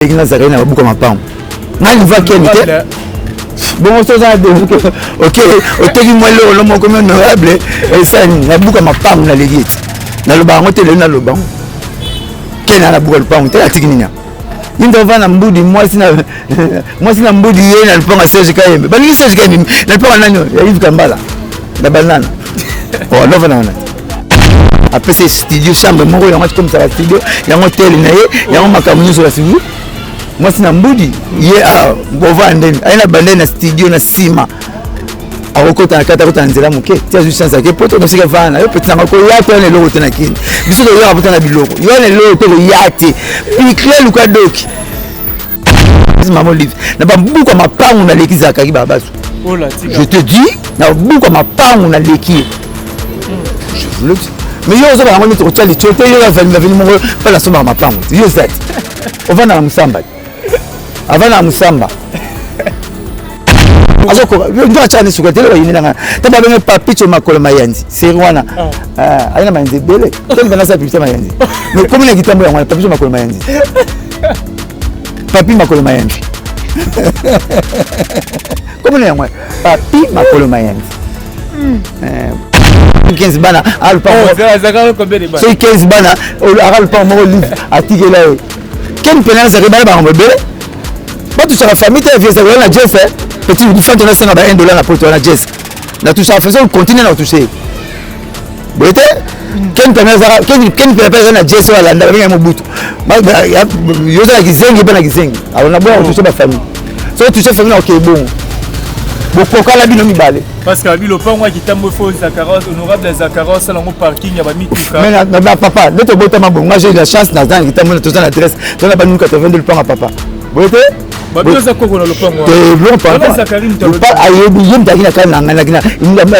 Il y a des gens qui ont beaucoup de bon, on se dit, ok, moi, l'homme comme honorable, et ça, il y a beaucoup de femmes dans l'église. Dans le bar, on est là, le banc. Quel est la boule de pain? Il y a un boudi, moi, si un boudi, il y a un pont à Serge Kaye. Mais il y a Serge Kaye, il y a un pont à Nano, il y a Yves Kambala, la banane. Oh, non, non, non. Après, c'est studio, chambre, il y a un match comme ça, studio, il y a un hôtel, il y a un macaron sur la studio. Moi c'est Nambudi hier bovande aina bande na studio na sima akokota na kata kota nzela muke tia juste chance ke poto dosika vana yo petit na ko yate na loko tena kini biso do yaka potana biloko yo na loko to yate pikle luka doki maman livre na babuka mapangu na leki za kaki babasu je te dis na buka mapangu na leki je vous le dis mais yo zo ba ngoni to chali chote yo va venir mo pas la soma mapangu yo ça on va na musamba avant la musamba azoko ndo achane sukatelo yinanga taba benga papicho makolo mayanzi serwana aina manzi bele tena bana sa pipisa mayanzi mais comme na kitambo ya papicho makolo mayanzi papi makolo mayanzi comme na mwa papi makolo mayanzi 15 bana alpa c'est 15 bana alpa mo livre article là quel pénal ça rebala ba mbele pas tout ça la famille t'es vieux ça na Jeff petit du fait on a $100 na poto na Jess na tout ça faisons continuer na toucher boite quel pénal ça quel pénal na Jess wala nda benga mobutu yo za kizengi bana kizengi alors na bon toucher ba famille so toucher famille OK bon beaucoup la bino mibale parce que bilo pas moi qui tambo fo Zakaros honorable Zakaros ça ngo parking ya ba mituka mais na papa neto bota mabongo moi j'ai la chance na dans qui tambo na toza l'adresse dans la banu 82 le plan à papa boite ba bio za koko na le plan moi bon papa Zakarim to pas ayebi yem takina kana ngana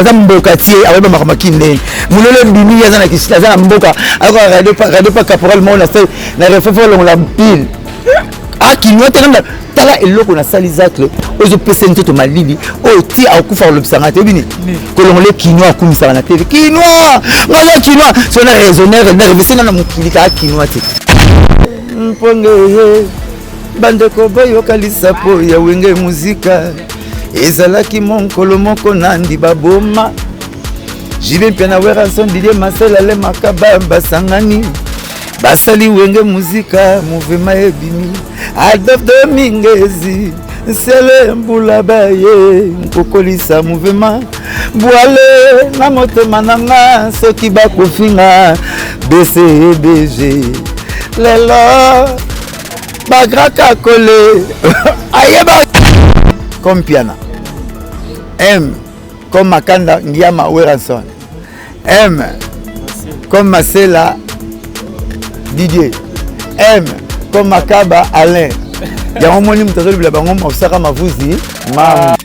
za mboka tie aweba makamakine mulole bimi ya za na kisita za mboka alors radio pas caporal mo na sai na refefo la pile ah qui nous tellement tala eloko na salizacle ozo pesente to malili o ti akufa lobsanga te bini kolongole kinwa akumisa na tv kinwa ngala kinwa so na raisonnaire na revesena na mukilika kinwa te mponge bande ko boyo kalisa po ya wenge muzika ezalaki monkolo moko nandi baboma jibe pena wera son Didier Masela le makaba basangani basali wenge muzika mouvement ebimi Adolphe Domingezi sele mbula baye nkokolisa mouvement boale na motema nanga soki bakofinga BCBG lelo bagraka kole ayeba comme piana M comme Makanda Ngiama Weranson M comme Masela Didier M comme Makaba Alain ya omoni mutazoli bila bango mosaka mavuzi ma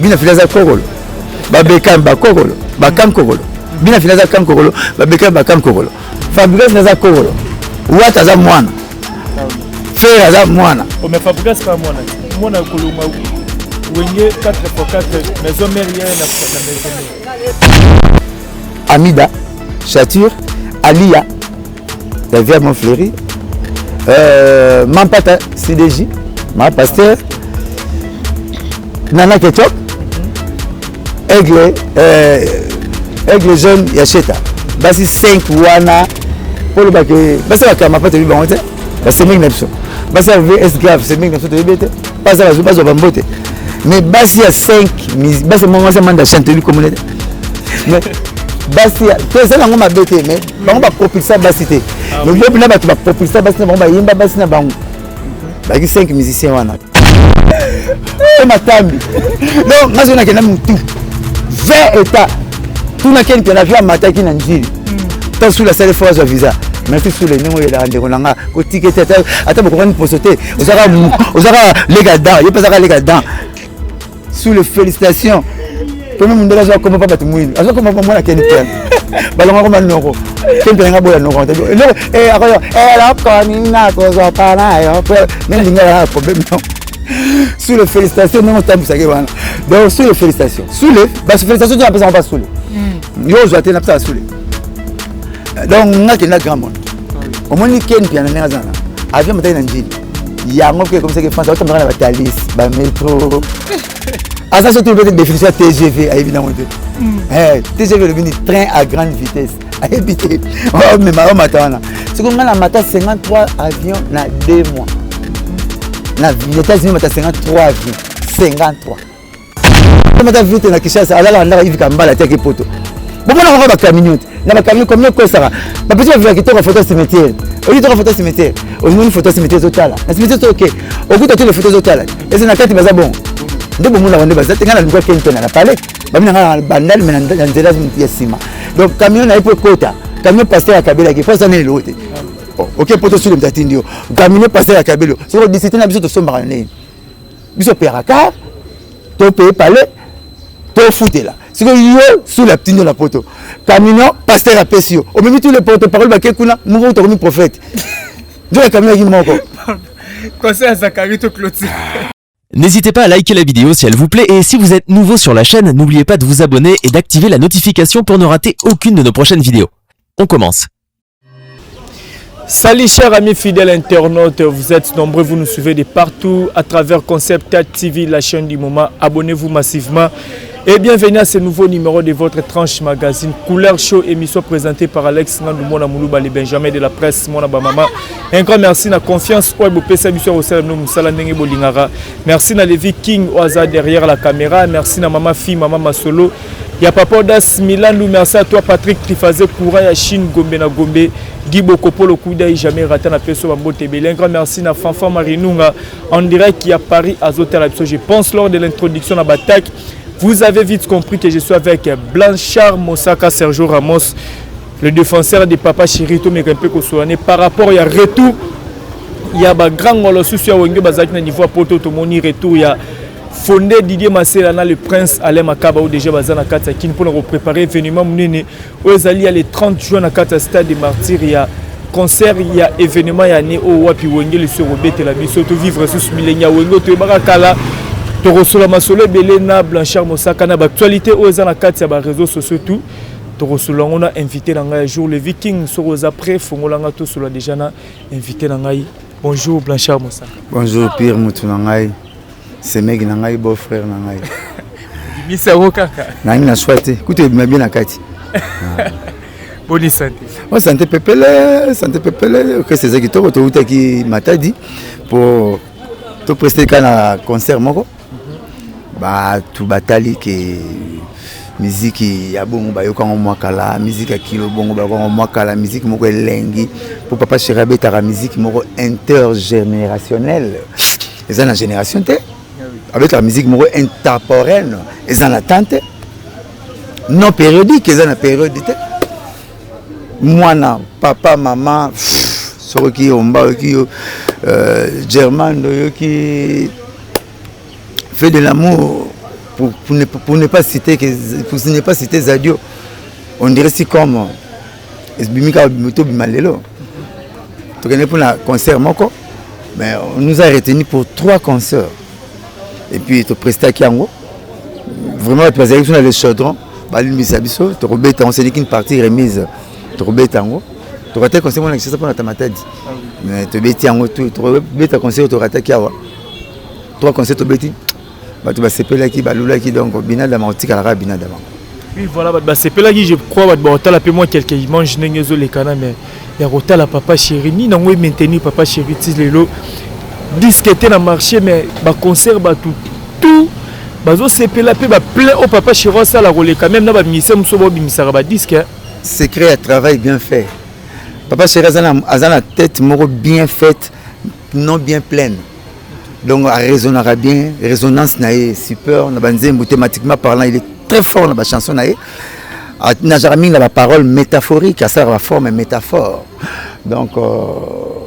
bina filaza kokolo babeka bakokolo bakam kokolo bina filaza kam kokolo babeka bakam kokolo Fabrice naza kokolo wata za mwana frère za mwana o me Fabrice pas mwana kuluma wenge 4x4 maison mère na maison Amida Chature Alia la vierge Montfleury Mampata CDJ ma pasteur Nana Ketchup Aigle jeune Yacheta basi 5 wana pour le bac basi la kama pata bibango te basi mingi nepso basi VS grave c'est mingi nepso te bete pas ça basi bambote mais basi ya 5 basi mon ça manda chanter comme mais basi to ça nango mabete mais bango ba propulser basi te le peuple na ba propulser basi na bango ba yimba basi na bango ba ki 5 musiciens wana et matambi donc ngazo na kena mutu 20 états tout na ken pena via mataki na njili to sous la salle force visa merci sous les noms ya ndeko nanga ko ticket ata boko ni posote osaka les gars dans il pas ça les gars dans sous les félicitations comme mon délai ça comme pas tout mouine azo comme moi la ken pen balonga comme noko ken pen nga boya noko la koni na ko zo pana yo mais l'inga problème non sous les félicitations non tabu ça wana donc sous les félicitations sous les félicitations tu appelles ça pas sous les yo zo atena pas sous les donc nga kena grand monde au moins ken piano na zana avion mataina njini yango que comme ça que France va tomber na batalis ba métro ça surtout peut-être définition TGV évidemment TGV le train à grande vitesse habité mais ma matana c'est comme on a maté 53 avions na 2 mois na les États-Unis maté 53 avions 53 mata vite na Kinshasa ala na hivi kambala teke poto bon on va ba camion na ba camion combien quoi ça ba petit avion qui tourne photo cimetière au lieu de photo cimetière au niveau photo cimetière totala na cimetière to OK au bout de toutes les photos totala et c'est na kati baza bon ndebo mona wande baza tenga na lingwa kento na pale ba mina na bandal mais na nzela ya sima donc camion na ipo kota camion pasteur ya Kabila qui faut ça ne l'autre OK poto sur le mtatindio camion pasteur ya Kabila c'est disciter na biso to somba ne biso peraka to payer palais to fouter là c'est que yo sous la petite de la poto camion pasteur à Pesio au même tous les porte-parole ba kekuna mo to comme prophète je le camion qui moko conseil à Zachary to clôture. N'hésitez pas à liker la vidéo si elle vous plaît et si vous êtes nouveau sur la chaîne, n'oubliez pas de vous abonner et d'activer la notification pour ne rater aucune de nos prochaines vidéos. On commence. Salut chers amis fidèles internautes, vous êtes nombreux, vous nous suivez de partout à travers Concept TV, la chaîne du moment. Abonnez-vous massivement et bienvenue à ce nouveau numéro de votre tranche magazine Couleur Show, émission présentée par Alex Nandou Mona Moulouba, les Benjamin de la presse, Mona Bamama. Un grand merci na confiance au PSA au Salano Moussala Nenge Bolingara. Merci na Levi King au hasard derrière la caméra. Merci na Mama Fi, Mama Masolo. Il y a Papa Das Milandou, merci à toi Patrick Trifazé, Koura Yachine, Gombe na Gombe, Guy Bokopolo Koudaï, jamais raté na Peso Bambo Tebele. Un grand merci à Fanfan Marinunga, en direct qui a Paris à Zotel. Je pense lors de l'introduction à Batak, vous avez vite compris que je suis avec Blanchard Mosaka Sergio Ramos, le défenseur de Papa Chirito Mekempe Kosouane. Par rapport à retour, il y a un grand molossus sur Wenge Bazak na niveau Poto Tomoni retour, il y a fondé Didier Masselana, le prince Alain Makaba ou déjà Bazana Katakin pour nous préparer événement Mounene aux alliés le 30 juin à Kata Stade des Martyrs. Il y a concert, il y a événement, il y a né au Wapi Wenge le sur Robert et la mission de vivre sous Milenia Wenge to Barakala to Rosula Masolo Belena Blanchard Mosaka na actualité aux na Kata ba réseaux sociaux tout to Rosula on a invité dans un jour le Viking sur aux après Fongolanga to sur déjà na invité dans ngai. Bonjour Blanchard Mosaka. Bonjour Pierre Moutunangai. C'est mec nangai beau frère nangai. Misa Wokaka. Nangai na souhaité. Écoutez bien na kati. Bonne santé. Oh santé pepele, que c'est ça qui to qui matadi pour te prester kana concert moko. Ba tu batali que musique ya bongo ba yoka mwakala, musique ya kilo bongo ba mwakala, musique moko elengi pour papa Chirabe ta musique moko intergénérationnelle. Et ça la génération T. Avec la musique intemporelle, ils en attendent non périodique, ils en ont périodité. Moi, papa, maman, ceux qui ont Germain, qui fait de l'amour pour ne pas citer Zadio. On dirait si comme Bimika Muto Bimalelo. Tu connais pour un concert moko, mais on nous a retenu pour 3 concerts. Et puis tu prestes à Kiango. Vraiment tu vas aller sur le chaudron, balune bisabiso, tu rebêtes on s'est dit qu'une partie remise, tu rebêtes en haut. Tu rates conseil mon accès pour la tamatadi. Mais tu bêtes en haut tu rebêtes conseil tu rates Kiawa. 3 conseils tu bêtes. Bah tu vas s'épeler qui balula qui donc bina de maroti kala bina d'avant. Oui voilà bah s'épeler qui je crois bah hotel appelle moi quelqu'un il mange nengezo les canards mais il y a hotel à papa chéri ni non oui maintenir papa chéri tislélo. Disqueter dans le marché mais bah concert bah tout bazo sepela pe ba plein au papa chéri ça la relais quand même na ba ministère musobo bimisara ba disque secret à travail bien fait papa chéri azana tête moko bien faite non bien pleine donc à résonnera bien résonance naé super na banzembo thématiquement parlant il est très fort dans la chanson naé na jarami la parole métaphorique à ça la forme métaphore donc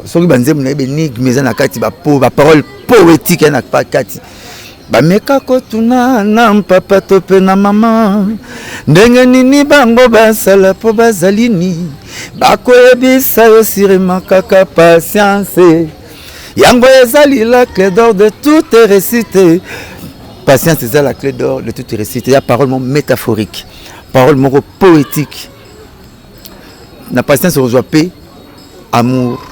soki banzembo na benig meza na kati ba parole poétique na pa kati ba meka ko tuna na papa to pe na mama ndenge nini bango basala po bazalini bako yebisa yo sirema kaka patience yango ezali la clé d'or de toute récité patience c'est la clé d'or de toute récité ya parole métaphorique parole moko poétique na patience rejoint paix amour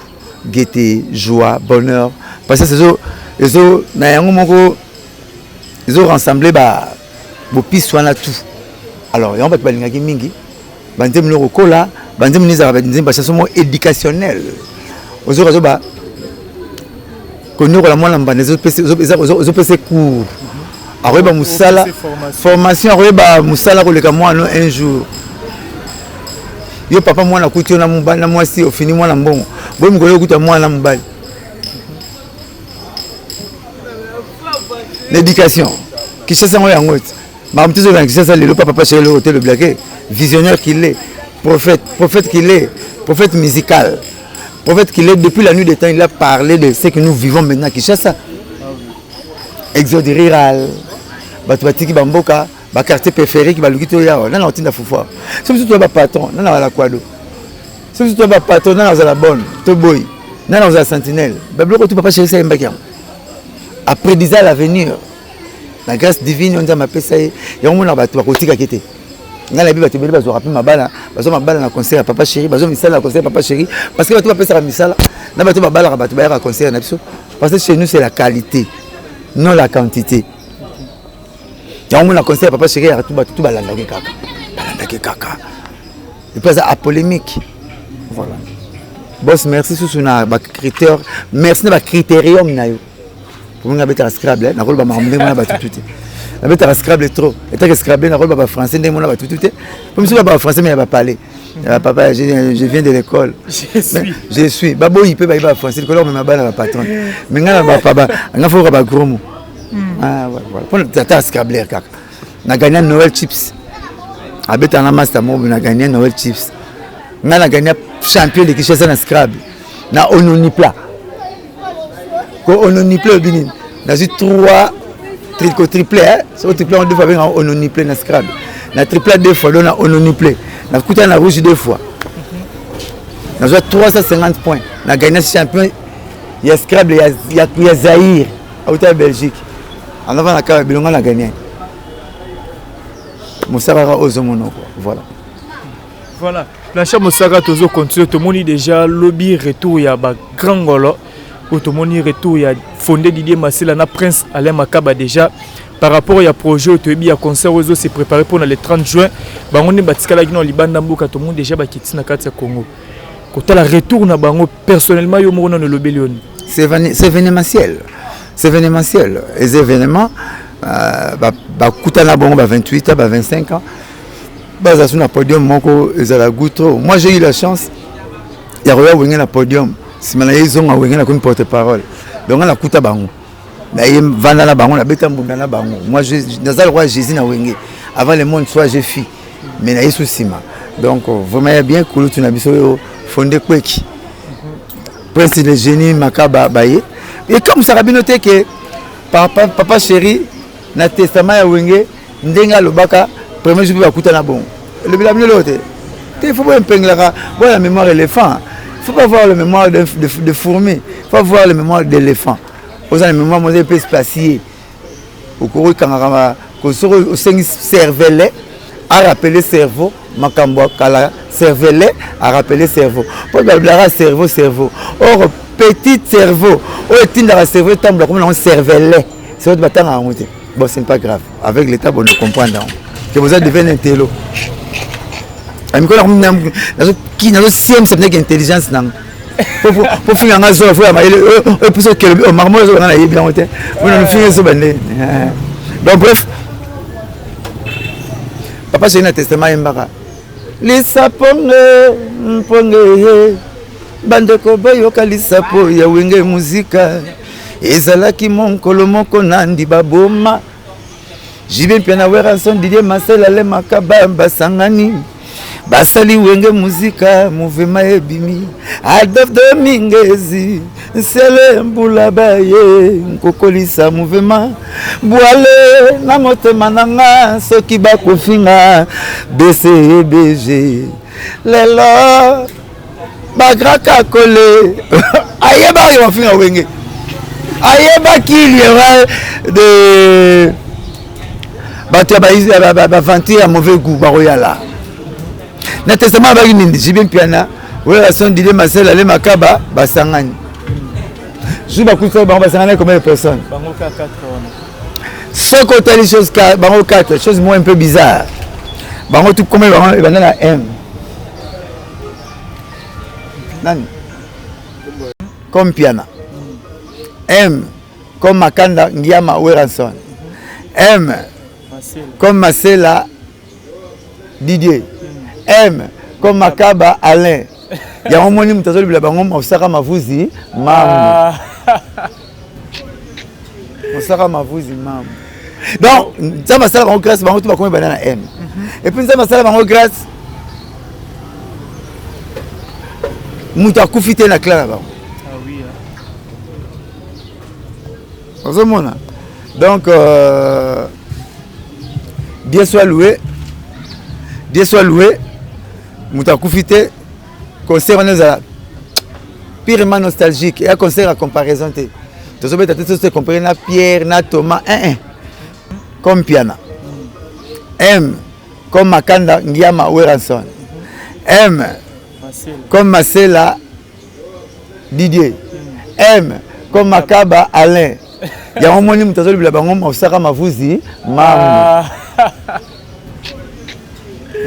gaieté, joie, bonheur, parce que ils ont rassemblé vos pistes sur tout. Alors, il y a un peu de mingi, bandem le rocola, bandem les arabes, des chanson éducationnelle. Aux autres, qu'on la moins lambane, les autres cours. Alors, il y a une formation, il y a un jour. Yo papa moi na kuti na mobali na mwasi au fini moi na mbongo bo mgolo kuta moi na mobali l'éducation qui cherche en yango ma mtizo na kisa le papa chez le hôtel Blaquet visionnaire qu'il est prophète qu'il est prophète musical prophète qu'il est depuis la nuit des temps il a parlé de ce que nous vivons maintenant qui cherche ça exode rural batouati ki bamboka ba quartier préféré qui va le quitter là on tinda foufou c'est surtout ba patron non la kwado c'est surtout ba patron non la bonne to boy non la sentinelle ba bloco tu papa chéri ça mbaki après 10 ans à l'avenir la grâce divine on dit ma pesa ya on na ba tu kotika kete ngala biba te bela zo rappeler mabala bazo mabala na concert papa chéri bazo misala na concert papa chéri parce que ba tu ba pesa misala na ba tu mabala ba tu ba concert na biso parce que chez nous c'est la qualité non la quantité. Il y a un conseil papa chéri à tout balandaki kaka. Et puis ça a polémique. Voilà. Boss merci sur na ba critère merci na ba critérium na yo. Pour nga beta scrabble na rôle ba mambe na ba tout. Na beta scrabble trop. Et ta scrabble na rôle ba français ndé mona ba tout. Pour monsieur ba français mais ba parler. Papa je viens de l'école. Je suis. Babo il peut ba français le color mais ma ba na patron. Mais nga ba papa nga faut ba gros mot. Ah voilà. Pour tata scrabler kaka. Na gagné Noël chips. Abeta na master mo na gagné Noël chips. Na gagné champion de Kinshasa na scrabble. Na ononipla. Ko ononipla bini. Na eu 3 triplé hein. So triplé on deux fois bien ononipla na scrabble. Na triplé 2 fois na ononipla. Na kuta na rouge 2 fois. Na eu 350 points. Na gagné champion. Il y a scrabble il y a Zaïre à Belgique. En avant la carte bilonga la gagné. Moussara Ozomono voilà. Voilà. La chambre Moussara Tozo continue tout le monde déjà lobby retour il y a ba grand golo. Tout le monde retour il y a fondé Didier Massila na Prince Alain Makaba déjà par rapport à projet autobi à concert Ozo s'est préparé pour le 30 juin. Ba on est batikala gino libanda mboka tout le monde déjà ba kitina kati ya Congo. Quand la retour na bango personnellement yo mo na le lobby Lyon. C'est événementiel. C'est événementiel. Les événements, Koutana Bongo, 28 ans, 25 ans, sur le podium, moi j'ai eu la chance, il y a un podium, si ils ont un porte-parole. Donc on a Kouta Bango. Vandana Bango, la bêta Mbundana Bango. Moi je suis dans le roi Jésus, avant le monde soit j'ai fui. Mais il y a des soucis. Donc vraiment bien cool, tu as fondé Kweki. Prince de génie, Makaba Baye. Et comme ça a bien noté que papa chéri, dans le testament ya Wenge, Ndenga Lobaka, premier jour, il va écouter la bombe. Le bilan de l'autre. Il faut pas voir la mémoire d'éléphant. Il ne faut pas voir la mémoire de fourmi. Il faut voir la mémoire d'éléphant. Vous avez la mémoire de spatier. Au cours de au cervelet, à rappeler cerveau, Makambo Kala, cervelet, à rappeler cerveau. Pour le cerveau. Or, petit cerveau, au dans le cerveau, comme on cervelet. C'est votre bâtard à monter. Bon, ce n'est pas grave. Avec l'État, bon, nous comprenons. Que vous avez devenu un télo. Qui n'a pas de intelligence. Pour finir un jour, il marmot, donc bref, papa j'ai un testament Mbara. Les sapons, bandeko bayoka lisapo ya wenge muzika ezalaki monkolo moko nandi baboma jibe mpena wera son Didier Massila le Makaba basangani basali wenge muzika mouvement ebimi Adolphe Domingezi sele mbula baye nkokolisa mouvement boale na motema nanga soki bakofinga BCBG lelo bagraka kole ayeba yo finga wenge ayeba kili de bato ba vantir à mauvais goût baroyala na testament ba nindi jibe mpiana relation Didier Massila le Makaba basangani Je vais couper combien de personnes? Bango 4. Ce côté les choses 4, bango 4, choses moins un peu bizarres. Bango tout combien bango dans la M. Nani? Comme piana. M comme Makanda Ngiama Weranson. M comme Marcela Didier. M comme Makaba Alain. Il y a un moment où tu as dit que Osaka Mavuzi, maman. Osaka Mavuzi, maman. Donc, ça m'a salé en grâce, tu vas comme banana M. Et puis ça m'a salé en grâce. Mouta Koufité na clan là-bas. Ah oui. Donc, Dieu soit loué. Dieu soit loué. Mouta Koufité. Concert on est purement nostalgique et un concert à comparaison. Tu sais comparer na Pierre, na Thomas, comme piana. M comme Makanda Ngiama Weranson. M comme Marcela Didier. M comme Makaba Alain. Il y a un moment où tu as dit que Osaka Mavuzi, maman.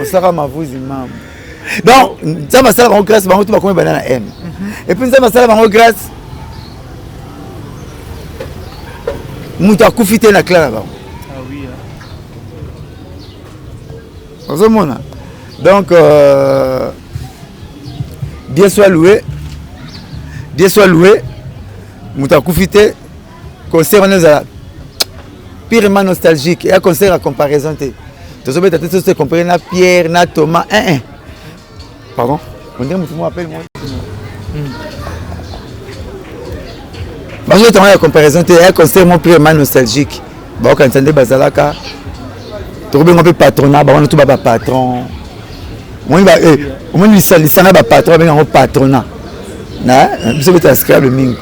Osaka Mavuzi, maman. Donc, ça m'a salé en grâce, tu vas comme banana M. Et puis ça m'a salé en grâce. Mouta Koufité na clan là-bas. Ah oui. Donc, Dieu soit loué. Dieu soit loué. Mouta Koufité. Concert on est purement nostalgique et un concert à comparaison. Tu sais comparer na Pierre, na Thomas, Pardon? On dirait que tu m'appelles moi. Je vais te faire la comparaison. Tu es un concert purement nostalgique. Quand tu entends Bazalaka, tu as un peu patronat, tu as un patron. On a un patron, un patronat. Je vais t'inscrire le ming.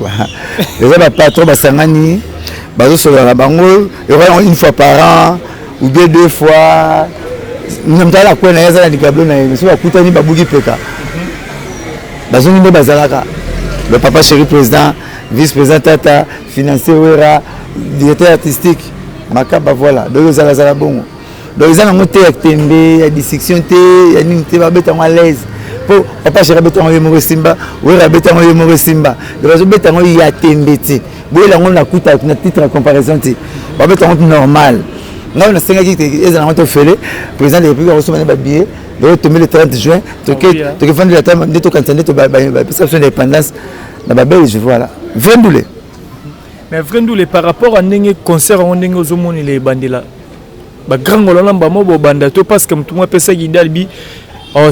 Les patrons, Basangani, une fois par an, ou bien 2 fois. Nous avons la cour na ni gablo na monsieur akutani babugi peka bazoni nde bazalaka le papa chéri président vice-président tata financier wera directeur artistique makaba voilà donc za la bongo donc ils ont monté avec tembe ya dissection te ya nini te ba beta à l'aise pour papa chéri beta ngo yemo simba wera beta ngo yemo simba donc bazo beta ngo ya tembe te boela ngo na kuta na titre en comparaison te ba beta ngo normal. Nous avons 5 ans qui sont fait. Le président de la République a reçu un billet. Le 30 juin, tu as fait la table de ton canton de perception d'indépendance. Voilà. Vendoulé. Mais Vendoulé, par rapport à un concert, on a eu les bandela. Grand Golamba, Bandato, parce que tout le monde peut s'agiter.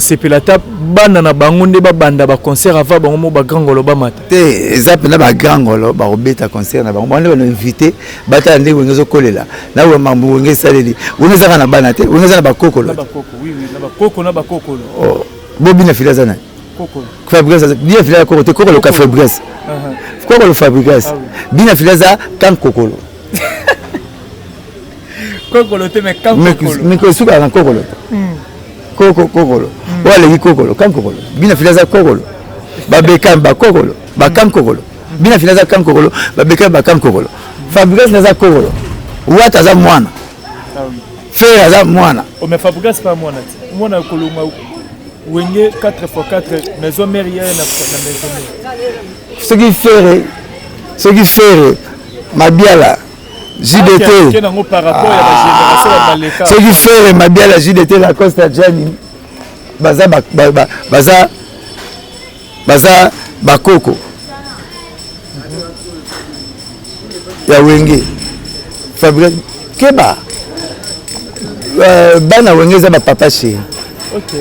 C'est pour la table, banana bangonde banda ba concert avant bango ba grand golo ba mata. Te ezapena ba grand golo ba obeta concert na bango. Bande ba invité bata ndé wengezo kolela. Na wa mambu wenge saleli. Wenge za na bana te, wenge za na ba kokolo. Na ba koko, oui na ba koko na ba kokolo. Oh, bobi na filaza na. Kokolo. Fabrice, bien filaza kokolo, te kokolo ka Fabrice. Kokolo Fabrice. Bien filaza kan kokolo. Kokolo te me kan kokolo. Mais ko suka na kokolo. Kokolo. Wale ki kokolo, kam kokolo. Bina filaza kokolo. Ba bekam ba kokolo, ba kam kokolo. Bina filaza kam kokolo, ba bekam ba kam kokolo. Fabrice naza kokolo. Wata za mwana. Frère za mwana. O me Fabrice pas mwana. Mwana koloma wenge 4x4 maison mérière na maison. Ce qui fait Mabiala JDT. Ce qui fait Mabiala JDT la Costa Gianni. Baza bakoko. Ya wenge. Fabrice Keba. Bana wenge za ba papa chéri. OK.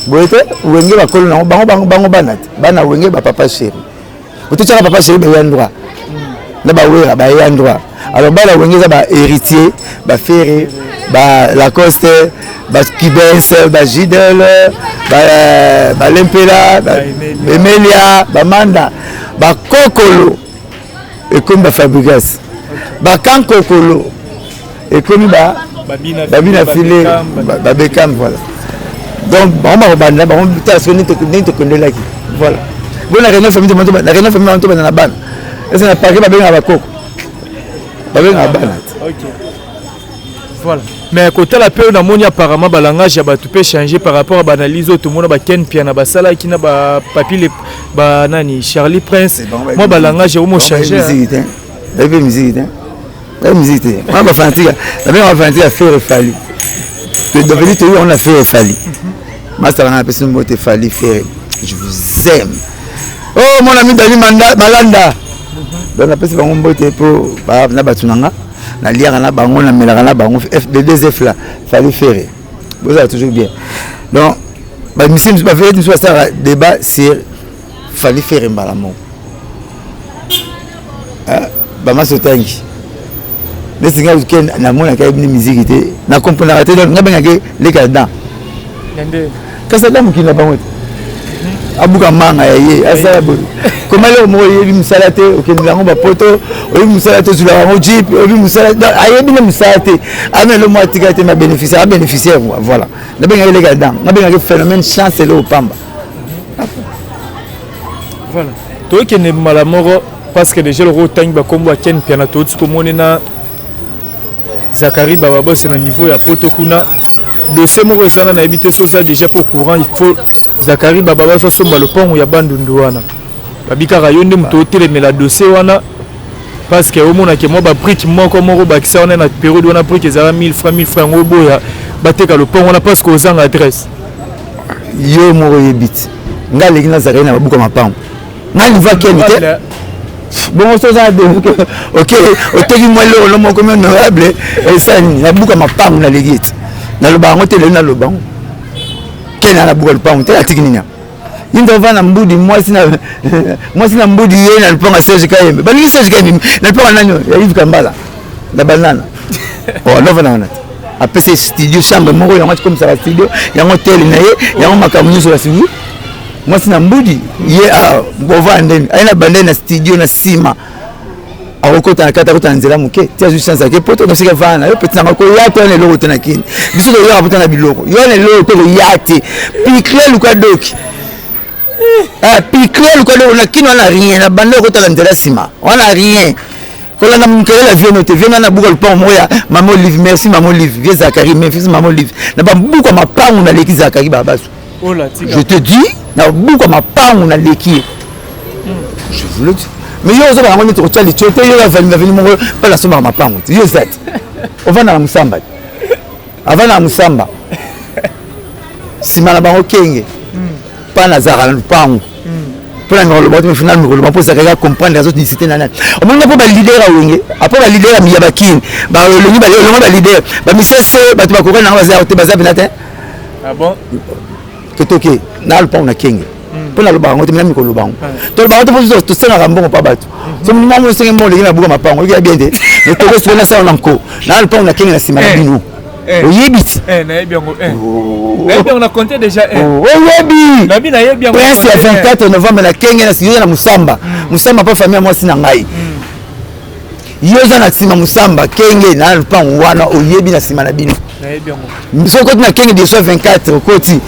Boete wenge bakolo na bango bana wenge ba papa chéri. Otucha papa chéri ba yandwa. Na ba wera ba yandwa. Alors bana wenge za ba héritier, ba ferré, ba Lacoste, ba Kibens, ba Gidel, ba Lempela, ba Emelia, ba Manda, ba Kokolo. Et comme ba Fabrice. Ba kan Kokolo. Et comme ba Babina filé, ba Bekam voilà. Donc on va banda, on va tasser ni te connaît là qui. Voilà. Bon la réunion famille de la réunion famille on tombe dans la banne. eza na parke babenga bakoko babenga bana. Voilà. Mais côté la paix, on a apparemment le langage peut changer par rapport à l'analyse. Tout le monde a Ken Piana Basala qui n'a pas papier nani Charlie Prince. Moi le langage est changé. La musique, la musique. Moi ma fantaisie, la même fantaisie a fait fallu. Le devenu tu on a fait fallu. Moi ça n'a pas besoin de fallu faire. Je vous aime. Oh mon ami Dali Malanda. Donc la personne va m'emboter pour na batunanga. Na liara na bango na melaka na bango F2F là fallait faire vous avez toujours bien donc bah monsieur nous pas fait nous ça débat c'est fallait faire mbalamo bah ma sotangi les singa que na mona ka ibni musique té na comprendre raté donc ngabenga ke les cadans ndé kasada mukina bango abuka manga yeye asala bo comment le mo yebi musalate okendango ba poto oyi musalate sur la jeep oyi musalate ayebi na musalate ame le mo atikate ma bénéficiaire voilà na benga les gadans na benga phénomène chance le opamba voilà to ke ne malamoro parce que déjà le rotangi ba kombo Ken Piana to tiko monena Zakari baba boss na niveau ya poto kuna dossier moko ezana na ebité so ça déjà pour courant il faut Zakari baba so somba le pont ya bandundu wana babika rayonde muto telemela dossier wana parce que au mona ke mo ba prix moko moko ba kisa wana na période wana prix ezala 1000 francs ngobo ya bateka le pont wana parce que ozanga adresse yo moko yebit ngaleki na Zakari na babuka mapango ngali va kenite bon so ça de OK oteki moi le moko honorable et ça na buka mapango na legit na lobango tele na lobango kena na buka lobango tele atikinina Inda vana mbudi mwasi na mbudi yeye na lipanga Serge Kayembe bali Serge Kayembe na lipanga nanyo ya hivi kambala na banana oh no vana apese studio chambre moko yango comme ça studio yango tele na ye yango makamunyo sur la studio mwasi na mbudi ye bova ndeni aina bandeni na studio na sima akokota na kata kota nzela muke tia juste chance ke poto ko sika vana yo petit na ko yato ne loko tena kini biso ko yo na biloko yo ne loko ko yate pikle luka doki pikle luka doki na kini na rien na bande ko tala nzela sima on a rien ko la mukele la vie note vie na buka le pont moya maman Olive merci maman Olive vie Zakari Memphis maman Olive na ba buka mapangu na leki Zakari babasu je te dis na buka mapangu na leki je vous le dis mais yo zo ba ngoni to tshali tshete yo va venir mo pa la soma mapango yo zat on va na musamba avant na musamba simana bango kenge pa na zara na lupango pour na le mot final le mot pour ça que comprendre les autres nicité nana on m'a pas ba leader a wenge après ba leader a miyabakin ba le ni ba leader ba misese ba to ba ko na ba za te ba za binate ah bon que toke na lupango na kenge pour la lubango te minami ko lubango to lubango to pozo to sena ngambongo pa bato so mama mo senge mo le na buka mapango ya bien de ne to resto na sa onanko na lupango na kinga na sima na binu oyebit na yebiango na yebiango na compter déjà oyebi na bi na yebiango prince ya 24 novembre na kinga na studio na musamba pa famille moi sina ngai yoza na sima musamba kenge na lupango wana oyebi na sima na binu na yebiango so ko na kinga de 24 koti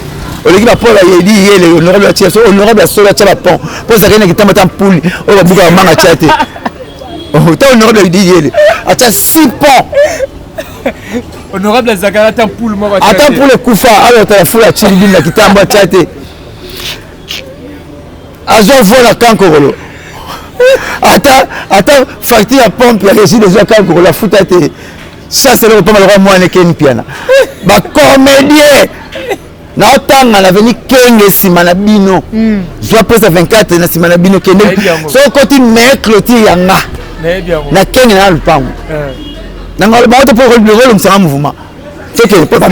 oleki ba Paul ayedi yele honorable atia so honorable solo atia ba pont pour ça kena kitamba tan poule o ba buka manga chate oh ta honorable ayedi yele atia 6 pont honorable Zakara tan poule mo ba chate ata pour le kufa alors ta fula chili na kitamba chate azo vola kankolo ata facture ya pompe ya régie de kankolo la futate ça c'est le pas malheureux moi ne ken piana ba comédien na otanga na veni kenge sima na bino zwa pesa 24 na sima na bino kende so koti mercredi yanga na kenge na lupango na ngalo ba to pour le rôle msanga mouvement c'est que pas ba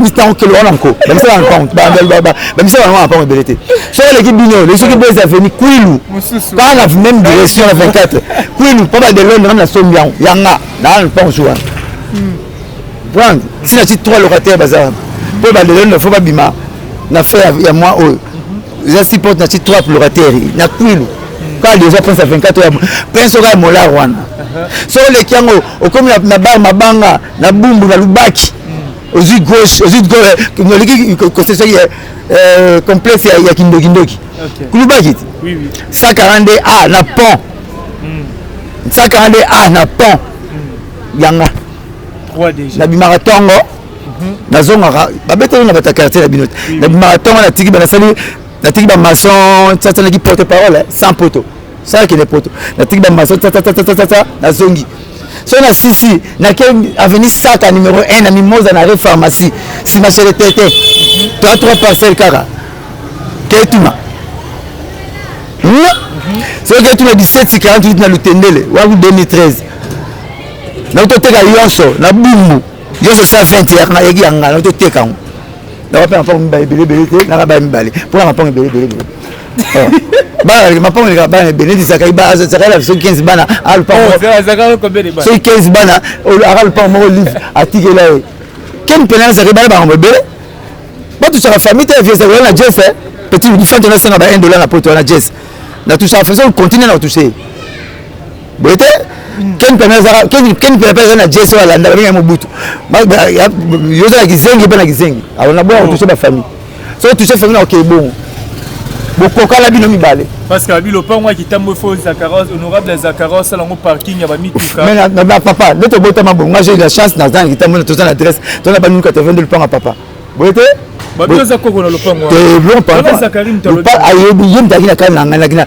mistan ke lo nanko ba mistan lupango ba mistan na pa belete so l'équipe bino les équipes des aveni kwilu pas la même direction la 24 kwilu pas de Londres na sombian yanga na lupango soa prendre si na ti 3 locataires bazar pour ba de ne faut pas bima na faire ya moi oh je supporte na ti 3 locataires na kwilu quand déjà pense à 24 heures pense au mola wana so le kiango okomi na bar mabanga na bumbu na lubaki aux yeux gauche no liki concession complexe ya kindoki kulubaki oui 142 a na pont nsaka nde na pont yanga 3 déjà na bimaratongo nazongaka babeteli na bata quartier na bino na bimaratongo na tiki banasali na tiki ba maçon tata na ki porte parole sans poteau ça qui les poteaux na tiki ba maçon tata na zongi so na sisi na ke avenue saka numéro 1 na mimosa na rue pharmacie si ma chérie tete 3 parcelles kaka ketuma c'est que tu me 1748 na lutendele wa 2013 na to teka yonso na bumbu yonso ça 21 na yegi anga na to teka na ba pa mbale belé na ba mbale pour la pa belé ba ma pa ngi ba belé disaka ba za la 15 bana al pa za combien de bana c'est 15 bana al pa mo livre article là ken pena za ba ba belé ba tu sera famille ta vie ça na Jess petit du fait na ça ba $1 na poto na Jess na tout ça faisons continuer na toucher boite ken pena na Jess wala nda ba mobutu yo za kizengi bana kizengi alors na boya toucher ba famille so toucher famille OK bon bokoka la bino mibale parce que bilo pa moi qui tambo fo Zakaros honorable Zakaros ça lango parking ya ba mituka mais na papa neto bota mabongo moi j'ai la chance na zan qui tambo to ça adresse to na ba nous 82 le panga papa boite babiza koko na lopango bon papa Zakarim tolo pas ayebi yem dagina kana ngana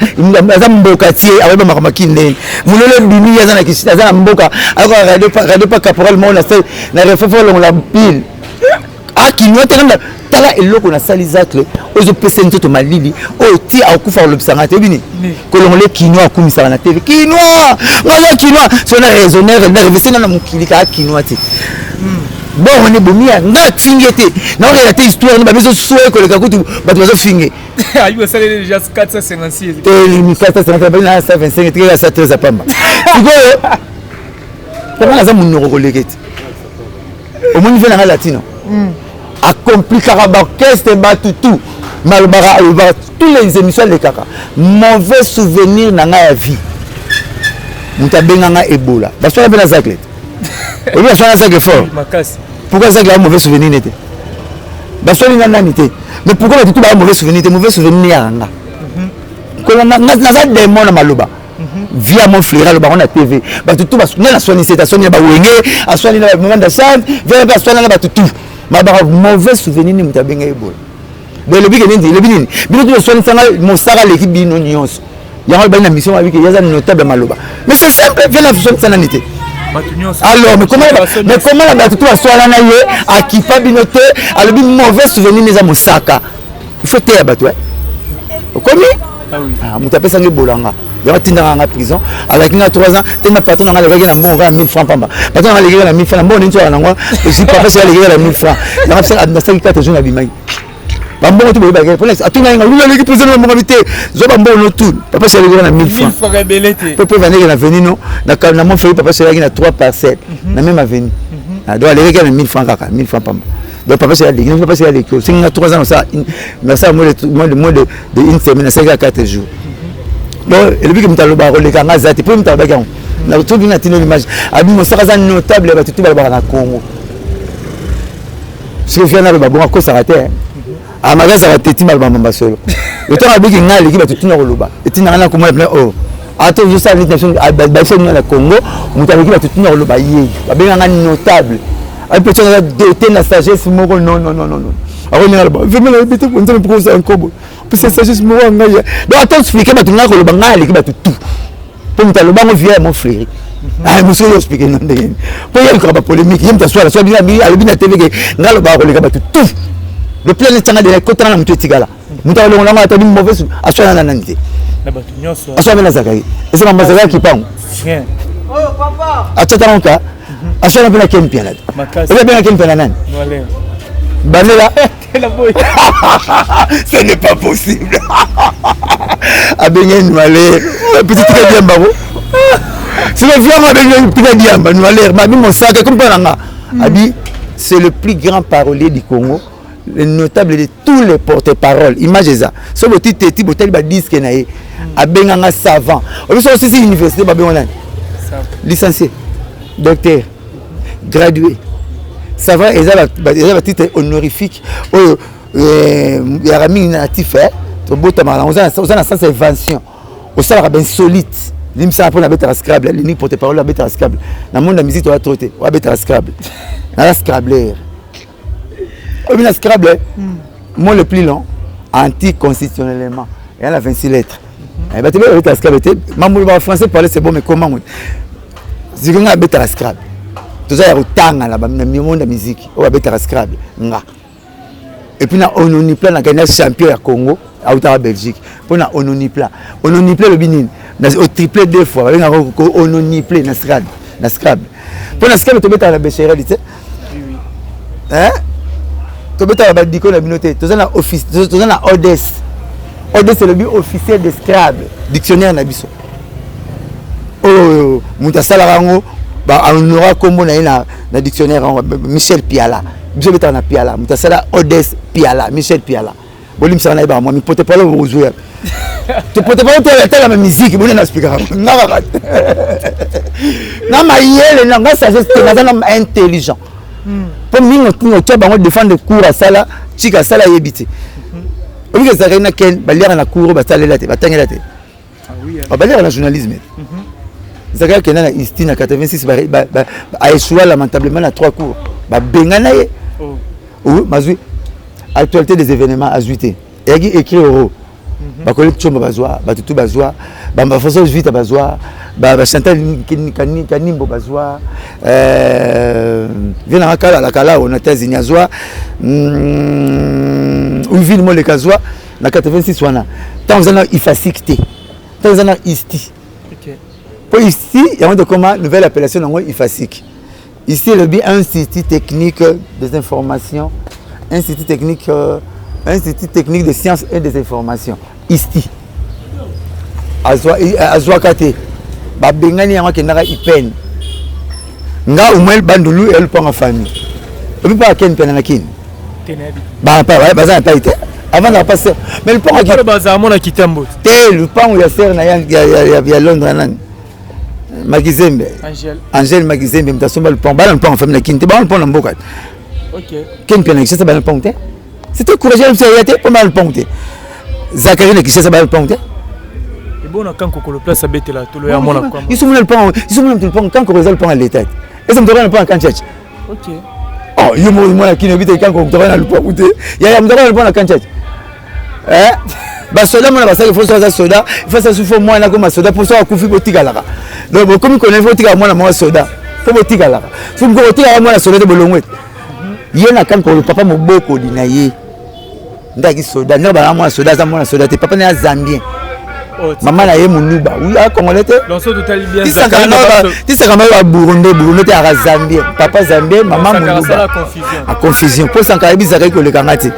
za mboka tie aweba makamaki mulele bimi ya zana kisita za mboka ako radio pas caporal mo na refefo la pile kinwa tena tala eloko na salizacle ozo pese ntoto malili o ti akufa lobsanga te bini kolongole kinwa akumisa na tv kinwa ngaza kinwa so na raisonnaire na revesena na mukilika kinwa te bon on est bomia nga tingete na on a histoire na babezo soué ko le kakutu bato bazo finge ayo ça déjà 456 ni 456 na 125 te ça 13 apamba siko comment la zamu noko kolekete au moins niveau na latino accompli karaba orchestre batutu malbara tous les émissions de kaka mauvais souvenir na nga vie mutabenga nga Ebola parce que la zacle oui ça c'est fort pourquoi ça a mauvais souvenir n'était parce que nga nité mais pourquoi tu as mauvais souvenir yanga ko na za démon na maloba via mon frère le baron na TV batutu basuna na soigner cette soigner ba wenge a soigner na moment de sang vient pas soigner na batutu ma ba mauvais souvenir ni mutabenga Ebola mais le big le big bino tu soigner ça mon sara l'équipe bino nyonso yango ba na mission avec yaza notable maloba mais c'est simple vient la soigner ça n'était alors mais comment la batutu aswala na ye akipa binote alobi mauvais souvenir neza mosaka il faut te battu komi mutapesa ngi bolanga ya tinda nga prison avec nga 3 ans tena patron nga lekaki na mbongo na 1000 francs pamba patron nga lekaki na 1000 francs mbongo nzo na ngwa je pas fait lekaki na 1000 francs na pesa na 4 jours na bimai bambongo tu boyeba pour l'instant atunga nga lula leki président mo ngabité zo bambongo tout papa c'est lekaki na 1000 francs peut venir na venir na mon frère papa c'est lekaki na 3 parcelles na même avenue doit lekaki na 1000 francs kaka 1000 francs pamba donc papa c'est lekaki papa c'est lekaki c'est nga 3 ans ça moins de une semaine ça 4 jours donc le but que mutalo ba roleka nga zati pour mutalo ba kan na tout bien atino l'image abi mo saka notable ba tutu ba na Congo si vient na ba bon ko sarate a magaza ba teti mal ba mamba solo autant abi ki ngali ki ba tutu na koloba etina na ko mo plein oh ato je sa nation ba so na Congo mutalo ki ba tutu na koloba ye ba benga nga notable a peut être de na sagesse moko non alors on a vraiment la bête on ne peut pas encore parce que sagesse moko nga ya donc attends expliquer ba tunga koloba ngali ki ba tutu pour mutalo ba mo vieux mon frère monsieur yo expliquer non de pour y a pas polémique yem ta soir so bien bi na TV ke ngalo ba koleka ba tutu le plan est tanga de côté na mutu tigala mutalo ngo nga ta bi mauvais aswana na nanite na ba tunyoso aswana na zakari ese mamba zakari ki pango oh papa atata nka aswana pena kempia là ebe pena kempia na nani wale banela ce n'est pas possible abengen malé petit tika diamba ko c'est le vraiment abengen tika diamba malé ma bi mon sac comme pas abi c'est le plus grand parolier du Congo le notable de tous les porte-paroles image ça so boti teti botel ba disque na ye abenganga savant obi so aussi université ba benga licencié docteur gradué ça va ils ont titre honorifique oh ya rami natif to bota ma on a sens invention au salaire ben solide limsa pour la bête Scrabble, l'unique porte-parole la bête Scrabble. Dans le monde de la musique, tu vas trotter, la bête Scrabble. Dans la Scrabbler. La Scrabble, moi le plus long, anticonstitutionnellement, il y en a 26 lettres. Et bien, tu vas la Scrabble. Maman, français parler, c'est bon, mais comment? C'est qu'on a bête Scrabble. Tout ça, il y a autant dans le monde de la musique, on va bête Scrabble. Et puis, on a gagné champion à Congo, à Belgique. Pour on a Ononipla. Ononipla, le Binin. Au triplé 2 fois. On a Ononipla, na Scrabble. Pour la Scrabble, tu as la béchérie, tu sais. Oui. Hein? Tu as la dico, la minoté. Tu as la ODS. ODS, c'est le but officiel de Scrabble. Dictionnaire Nabiso. Oh, Mouta Salarango, on aura comme on a na dictionnaire Michel Piala. Je vais na Piala. Mouta Sala ODS Piala, Michel Piala. Bolim ça na ba moi, mi pote pas le jouer. Tu pote pas la même musique, bon na expliquer. Na va. Na maïel, na ça c'est un homme intelligent. Pour moi, tu vas défendre cours à Sala, Chika Sala yebité. Au lieu de ça, il y a quelqu'un qui a cours, qui a un journalisme. Zaka qui a Istine à 86 a échoué lamentablement à 3 cours. Benganaye. Ou mazui actualité des événements à Zuité. Et il écrit euro. Ba collecte chomba bazwa, ba tutu bazwa, ba façon vite bazwa, ba chanter kanimbo bazwa. Vient à la kala on a tes ignazwa. Ou ville mo le kazwa na 86 wana. Tant vous en ifasicté. Tant vous en isti. OK. Pour ici, il y a comment nouvelle appellation en IFASIC. Ici le bien Institut technique des informations, Institut technique des sciences et des informations. ISTI. Azwa kate. Ba bengani yango kendaka ipen. Nga umel bandulu elle prend en famille. Et puis pas ken penana kin. Ba pas bazan pas été. Avant de passer. Mais le pont a le bazar mon a quitté Mbo. Le pont il y a serre na ya Londres nan. Magizembe. Angèle Magizembe mtasomba le pont. Ba le pont en famille na kin. Te ba le pont na Mboka. OK. Ken penana c'est ba le pont. C'était courageux de faire été pour le pont. Zachary qui cherche à le pont. Et bon, quand on le place à bête là, tout le monde. Ils sont le pont, ils sont le pont quand on résolve le pont à l'état. Et ça me donne le pont à Kanchach. OK. Oh, il y a moi qui n'habite quand on donne le pont. Il y a le pont à Kanchach. Hein? Bah soda moi il faut ça soda, il faut ça souffle moi là comme soda pour ça couper botika là. Donc comme il connaît botika moi soda. Faut botika là. Faut me botika moi la soda de bolongwe. Il y a quand le papa moboko dinaye. Ndaki soda ndaba moi soda za moi soda te papa na zambien. Maman na ye munuba. Oui, a congolais te. Donc ça total bien. Tu sais comment va Burundi te à Zambien. Papa zambien, maman munuba. A confusion. Pour ça quand Zakari ko le kangati.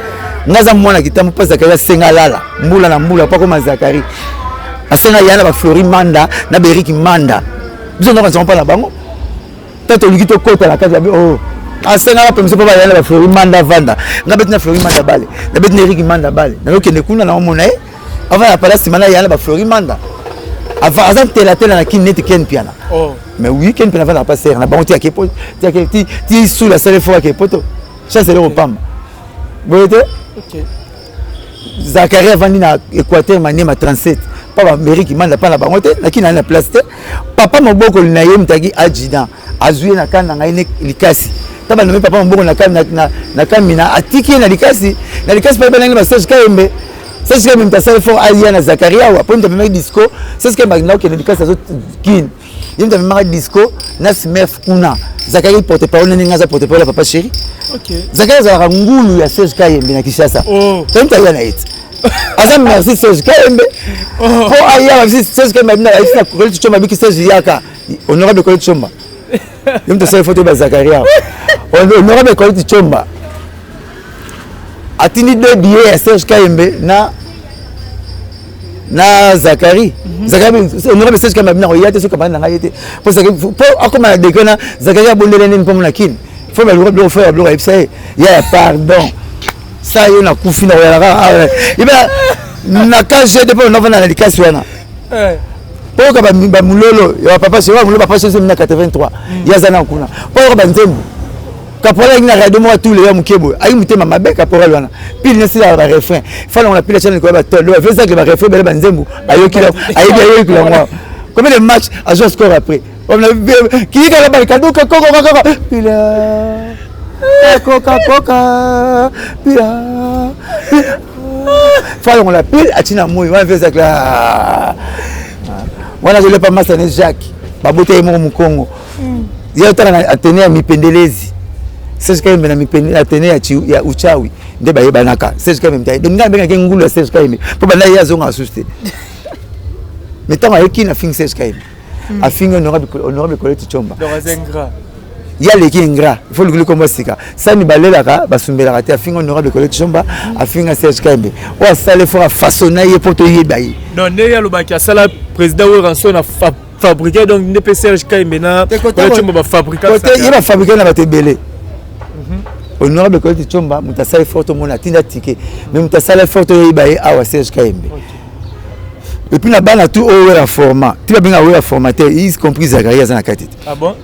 Ngaza mwana kitamu pas Zakari senga lala. Mbula na mbula pas comme Zakari. Asenga yana ba Flori Manda na Beriki Manda. Biso na pas la bango. Tato likito kota la kaza oh. Asenga la permission pas yana ba Flori Manda vanda. Ngabet na Flori Manda bale. Ngabet na Eriki Manda bale. Na lokende kuna na mona avant la palace mana yana ba Flori Manda. Avant la télé na kinnet ken piana. Oh. Mais oui ken piana va la passer na bango ti akepo. Ti sous la salle fois akepoto. Ça c'est le repam. Vous voyez? OK. Zachary a vendu na Équateur Maniema 37. Papa Mary qui manda pas la bangote, na qui na place te. Papa moboko na yem tagi adjudant. Azuye na kana ngai likasi. Taba no papa moboko na kana na kamina atiki na likasi. Na likasi pa bana ngi Serge Kayembe. Serge Kayembe mtasale fort alia na Zakaria wa ponto me disco. Serge Kayembe na ke na likasi azo kin. Yem ta me disco na smef kuna. Zakaria porte parole ni ngaza porte parole papa chéri. OK. Zakaria za ngulu ya Serge Kayembe na Kishasa. Oh. Tenta yana it. Azam merci Serge Kayembe. Oh. Pour aya Serge Kayembe na ina koleti choma biki Serge yaka. Honorable koleti choma. Yem to sale photo ba Zakaria. Honorable koleti choma. Atini de billets ya Serge Kayembe na Zakari. Zakari honorable Serge Kayembe na oyate so kabana na yete. Pour ça pour akoma dekona Zakaria bondele ni pour na kin. Faut me le faire le website. Ya pardon. Ça y est na kufi na yara. Iba na kaje de pour na na likasi wana. Pour ka ba mulolo ya papa c'est mulolo papa c'est na 83. Ya zana kuna. Pour ba nzembu. Caporal ina radio moi tous les mukebo. Ayi mutema mabe caporal wana. Puis ne sila ba refrain. Fallait on a pile chaîne ko ba tolo. Fait ça que ba refrain ba nzembu. Ayoki la ayi moi. Combien de matchs à jouer score après? On a vu qui est là-bas, Kaduka, Coca, Pila. Coca, Pila. Fallait on l'appelle, Atina Moui, on fait ça là. Voilà, je l'ai pas mal sané Jacques. Babote est mon Congo. Il y a un tenir à mi pendelezi. C'est ce qu'il y a mi pendelezi à tenir à Uchawi. De Baye Banaka. C'est ce qu'il y a même. Donc, il y a un goulot, c'est ce qu'il y a. Pour que les gens soient assustés. Mais tant qu'il y a un fin, c'est ce qu'il y a. Un fin honorable collègue Tchomba. Il y a les qui ingrat. Il faut le gouler comme ça. Ça ni balé là, basumbe la raté. Un fin honorable collègue Tchomba. Un fin à Serge Kaimbe. Ou à ça, il faut façonner pour te y bailler. Non, il y a le bac à ça, le président Ouranson a fabriqué donc une Serge Kaimbe. Il va fabriquer. Il va fabriquer dans la télé. Honorable collègue Tchomba, Moutassa est fort au monde, Tinda Tiké. Mais Moutassa est fort au bailler à Serge Kaimbe. Et puis là-bas, on a tout au format. Tu vas bien avoir formateur, y compris Zagaria dans la qualité. Ah bon?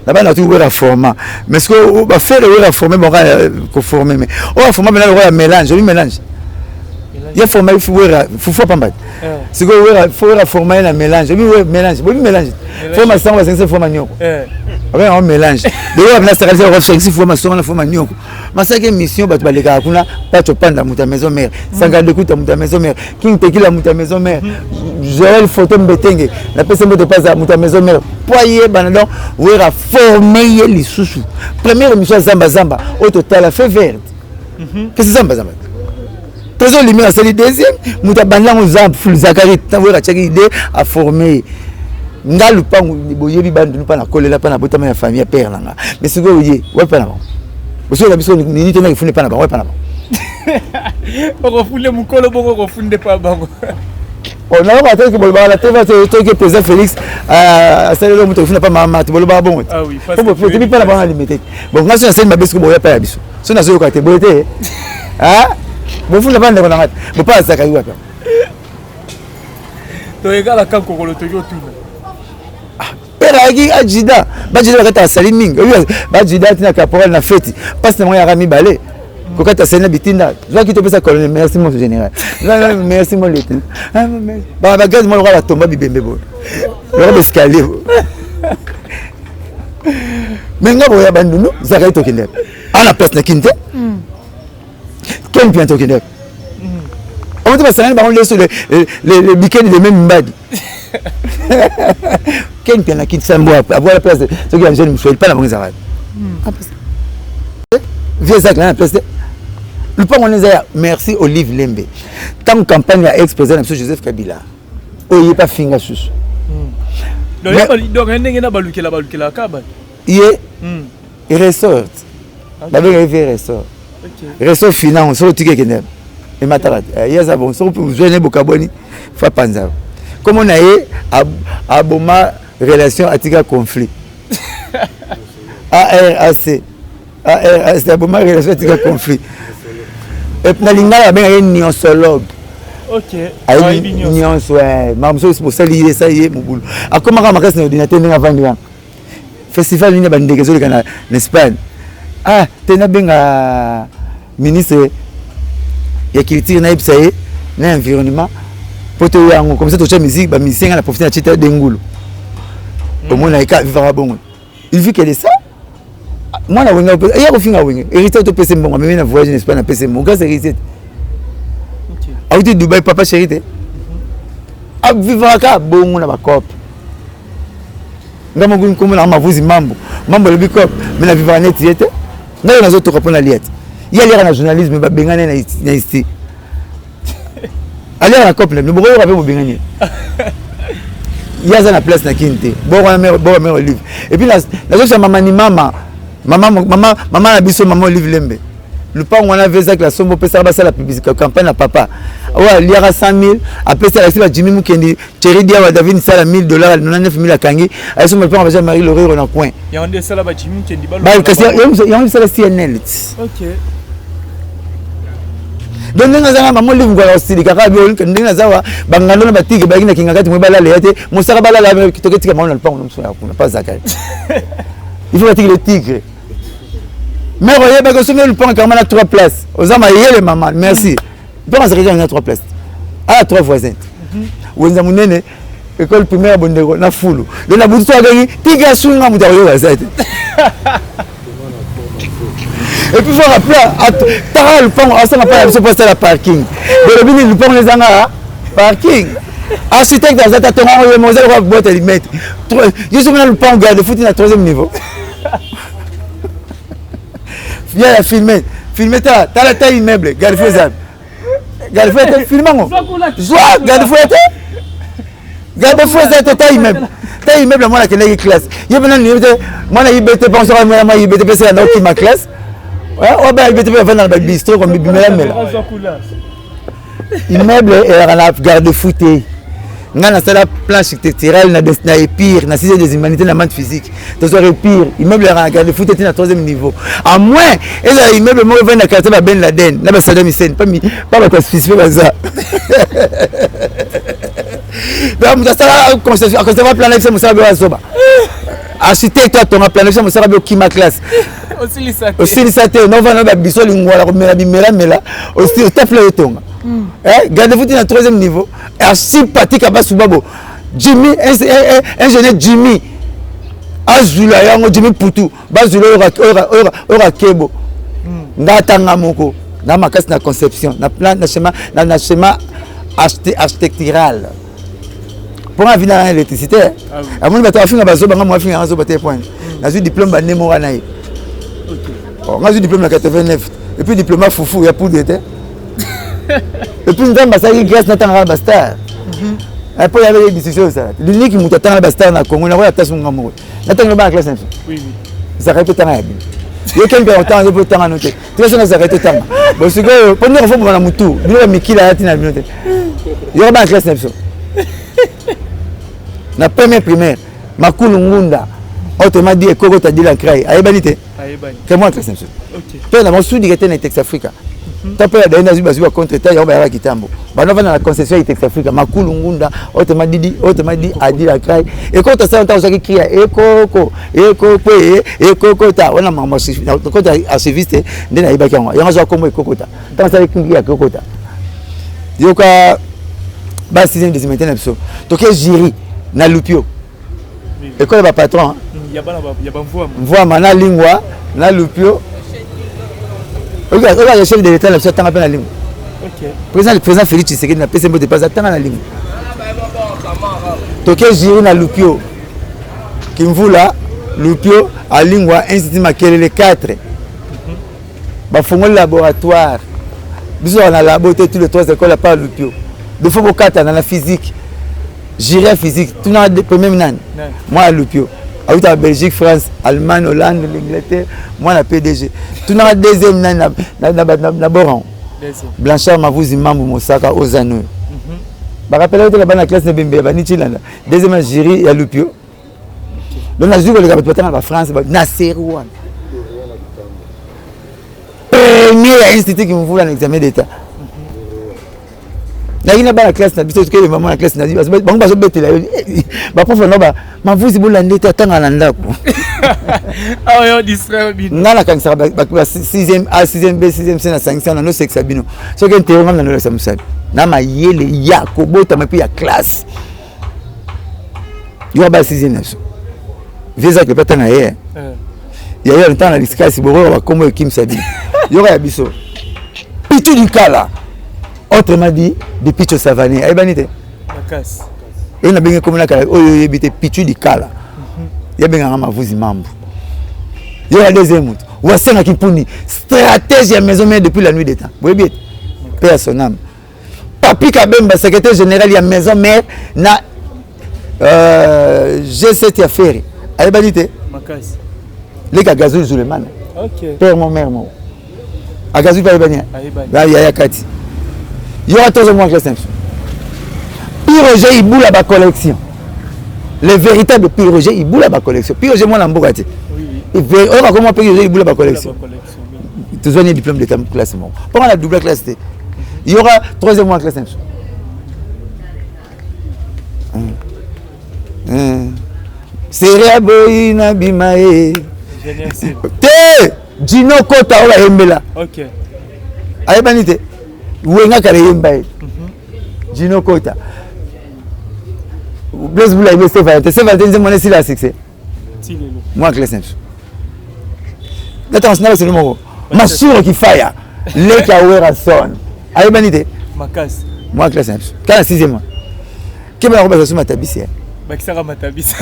Là-bas, on a tout au format. Mais ce qu'on va faire, on va former, on va conformer. Mais on va former maintenant, on va mélange. Il mélange. Il y a format, il faut pas mal. C'est qu'on faut former un mélange. Il mélange. Il mélange. Format 100, 500 format nyoko. On mélange. D'ailleurs, on a starté à refaire ici format 100, format nyoko. Mais ça c'est mission, bah tu vas les gars, on a pas de panda muta maison mère. 50 de coups muta maison mère. King Tequila muta maison mère. Joël photo mbetenge. La personne de pas à muta maison mère. Poyer banadon, on va former les sous-sous. Première émission Zamba Zamba, au total la fait verte. Qu'est-ce que Zamba Zamba? Trésor lumière, c'est le deuxième. Muta banda on zamba full Zakari, tant on a checké idée à former. Ngalu pa boyebi bandu pa na kolela pa na botama ya famille père langa. Mais ce que vous dites, ouais pas là. Parce que la biso ni tena ifune pa na ba, ouais pas là. On refoule mon colo bon refoule pas bango. On a pas que bolba la teva c'est que président Félix a ça le moto ifune pas mama to bolba bon. Ah oui, parce que faut pas la ba limité. Bon moi c'est ma biso boya pa ya biso. So na zo ko te boyete. Ah? Bon fule pas ndeko na ngati. Bo pas ça kayi wapa. To egala kan ko lo to yo tout. Peragi ajida bajida bakata sali mingi bajida tina caporal na fête passe na ya rami balé kokata sena bitinda je qui te pesa colonel merci mon général merci mon lieutenant ba gaz mo la tomba bibembe bo le escalier menga boya bandunu zakai to kinde ana place na kinde ken bien to kinde on te passe ba on laisse les week-ends de même mbadi Ken Piana qui s'amboie avoir la place de ce qui a besoin de me faire pas la bonne zarade. Viens ça là la place. Le pas on est merci Olive Lembe. Tant campagne à ex-président M. Joseph Kabila. Oh il est pas finga sous. Donc ndenge na balukela kaba. Il ressort. Ba bien il ressort. Ressort finance sur ticket kenem. Et matarat. Il y a ça bon sur pour joindre Bokaboni fa panza. Comme on a eu à Boma relation à conflit. ARAC. ARAC, à Boma relation à conflit. Et puis, il y a un nionsologue. Ok. Un nions, ouais. Je suis pour ça, il est mon boulot. À comment on a un ordinateur avant festival, il y a un dégazole en Espagne. Ah, tu as un ministre qui a culture, l'environnement. Comme ça, tu as musique, la musique, la profité de Chita Dengoulou. Au moins, il y a vivre bon. Il vit qu'elle est ça. Moi, il y a un film à Wing. Hérité de PC, mon ami, voyage en Espagne, PC, mon gars, c'est hérité. A été Dubaï, papa chéri. A vivre à bon, on a ma cop. Nous avons comme on a vu Mambo. Mambo le bicop, mais la vivre en net, il était. Nous avons autres répondre à l'IET. Il y a l'air dans le journalisme, mais Bengane n'a ici. Allez à la couple, nous pourrions avoir bien. Il y a la place na kinte. Bon livre. Et puis la chose maman ni maman la biso maman Olive Lembe. Le pas on a vu ça que la somme peut ça la publicité campagne à papa. Ouais, il y a 100 000 après ça la Jimmy Mukendi, Thierry Dia David ça $1000, 99 000 à Kangi. Aí somme pas on va Marie Laurent dans coin. Il y a un ça là Jimmy Mukendi ba. Bah il y a ça la CNL. OK. Donc nous avons maman livre quoi aussi les kaka bio nous avons bangalo na batiki ba kina kinga kati mobala le yate musaka bala la kitoketika maman le pas on pas zakari. Il faut battre le tigre. Mais voyez pas que ce le pont quand même à 3 places. Aux hommes les maman merci. Pas on se réunit à 3 places. À 3 voisins. Où nous avons école primaire bondeko na fulu donc na butu akaki tika sunga muta yo bazate et puis faut rappeler tara le pont ça n'a pas la supposé la parking de le bini le pont les anga parking architecte azata tonga yo moza ko boîte limite je suis le pont garde foot na 3e niveau viens la filmer ta la taille immeuble garde faisable garde faisable filmango joie garde faisable garde faisable taille immeuble moi la quelle classe yo bena ni moi na ibete pension moi ibete pesa na ma classe ouais on ba ibete va dans le bistrot comme bimela immeuble et la garde foot nga na sala plan architectural na épire na 6e des humanités na maths physique to so épire immeuble ya garde foot était na 3e niveau à moins et là immeuble mo va na quartier ba Ben Laden na ba Saddam Hussein pas ba classifié baza donc ça sala conserver plan là c'est mo sala zoba architecte to na plan là mo sala ki ma classe aussi lisate non va na ba biso lingwa ko mela aussi au tafle etonga garde foot na 3e niveau sympathique à Basubabo Jimmy ingénieur Jimmy azula yango Jimmy Poutou bazula ora kebo ngatanga moko na makasi na conception na plan na schéma architectural pour venir à l'électricité à mon bateau afin bazo banga mo afin bazo bateau point na eu diplôme ba nemo wana yi on a eu diplôme en 89 et puis diplôme foufou ya pour d'été et puis nous avons passé grâce à la star. Après il y avait des discussions ça. L'unique qui m'a attendu la star na Congo, on a eu la tâche mon amour. N'attends pas la classe. Oui. Ça répète tant à bien. Il y a quelqu'un temps je peux tant à noter. Tu vois ça ça répète tant. Bon c'est que pendant qu'on va na mutu, bilo miki la tina binote. Il y a pas la classe ça. Na première primaire, Makulu Ngunda, autrement dit Koko t'a dit la craie. Ayebanité. Ayebani. C'est moi classe ça. OK. Toi na mon sous directeur na Tex Africa. Tapé la dernière zubasi wa contre ta yoba ya kitambo bana va na concession ya Tex Africa Makulu Ngunda autrement dit adi la craie et quand ça on ça qui crie ekoko ta on a maman quand à service de na ibaki yango yango comme ekoko ta tant ça qui ya ekoko ta yoka ba 6e des maintenant so to ke jiri na lupio école ba patron ya ba mvua mana lingwa na lupio. Regarde le chef de l'État, le chef de la ligne. Le président Félix Tshisekedi n'a pas de pas attendre la ligne. Toké Jiri na Lupio. Kimvula, Lupio, à Lingwa, Institut Makelele 4. Bah, font le laboratoire. Bisous, on a la beauté, tous les 3 écoles à part Lupio. De fois, 4 dans la physique. Jiri en physique, tout dans le premier nan. Moi à Lupio. Avec la Belgique, France, Allemagne, Hollande, l'Angleterre, moi la PDG. Tout dans la 2e na Boran. Blanchard Mavouzi Mambo Mosaka Ozano. Ba rappelez la bonne classe de Bembe ba Nichilanda. 2e Jiri ya Lupio. Donc la jour le gars peut en France na Serouan. Premier institut qui me voulait un examen d'état. Il y a une classe, parce que les mamans la classe, parce que bon, parce que bête là, bah prof non bah, ma vous si vous l'andez tant à l'anda quoi. Ah oui on distrait bien. Non la quand ça bah 6e A 6e B 6e C na 5e na no sexe bino. Ce que tu on na no ça musabi. Na ma yele ya ko bota ma puis ya classe. Yo ba 6e na so. Visa que pas na hier. Il y a eu un temps na discussion boro ba comme Kim Sabi. Yo ya biso. Pitu du kala. Autrement dit, des pitchos savanés. Aïe banité. Makas. Et on a bien comme la cala. Oh, il y a des pitchos du cala. Il y a bien un mavouzi mambo. Il y a 2e mout. Ou à 5 qui puni. Stratégie à maison mère depuis la nuit des temps. Vous voyez bien. Père son âme. Papi Kabemba, secrétaire général, il y a maison mère. Na G7 à faire. Aïe banité. Makas. Les gars gazou Zuleman. Ok. Père mon mère mon. À gazou pas Aïe il y a Kati. Il y aura toujours moins que les Simpsons. Piroger, il boule à ma collection. Les véritables Piroger, il boule à ma collection. Piroger, moi, l'embougaté. Oui. On va comment Piroger, il boule à ma collection. Tu as un diplôme de classement. Pendant la double classe, il y aura 3e mois que les Simpsons. C'est Boina Bimae. Té Gino Kota, on va Mbela. Ok. Aïe, banité. Wenga kare yemba Gino Kota Blaise Boula il c'est Valentin c'est mon essai là succès moi classe simple attends c'est le mot masure qui fire les kawera son ayo banité Makas moi classe simple quand 6e mois que ba roba sur matabisi ba kisaka matabisi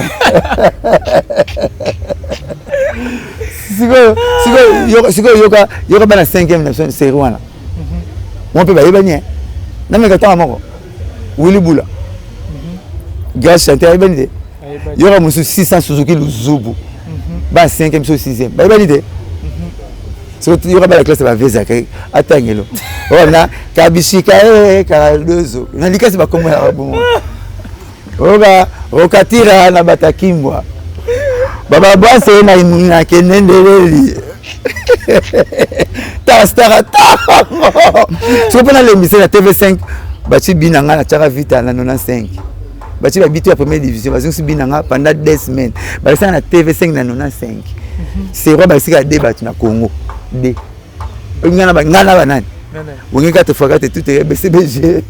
siko yoka bana 5e nation série wana on peut ba yebanye na me katanga moko Willy Boula grâce chanteur yebanye yoka musu 600 Suzuki Luzubu ba 5e so 6e ba yebanye c'est que yoka ba la classe ba visa kai atangelo ona kabishika karadozo na likasi ba komo ya bon oga okatira na batakimbwa baba bwase na kenendeleli ta stara ta so pona l'émission na TV5 bachi binanga na chaka vita na 95 bachi ba bitu ya première division bazi binanga pendant 2 semaines balisa na TV5 na 95 c'est roi basika débat na Congo d ngana banani wengeka te fakate tout est BCBG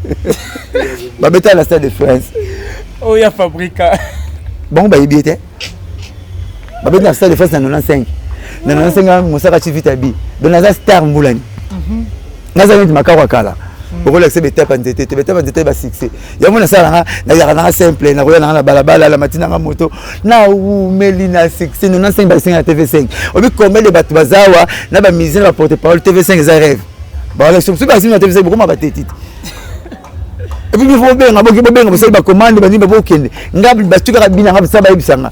babeta la Stade de France oh ya fabrica bon ba yebite babeta la Stade de France na 95 na 95 mosaka chivita bi donaza star mbulani naza nit makakwa kala okola se beta panzete ba succès ya mona sala na simple na koya na balabala la matina nga moto na melina succès 95 ba singa TV5 obi combien de batu bazawa na ba musicien ba porte parole TV5 za rêve ba la surtout ba singa TV5 beaucoup ma bateti et puis il faut bien ngaboki bo ba commande ba nimba bo kende ngab ba tuka bina ngab sa ba ibisanga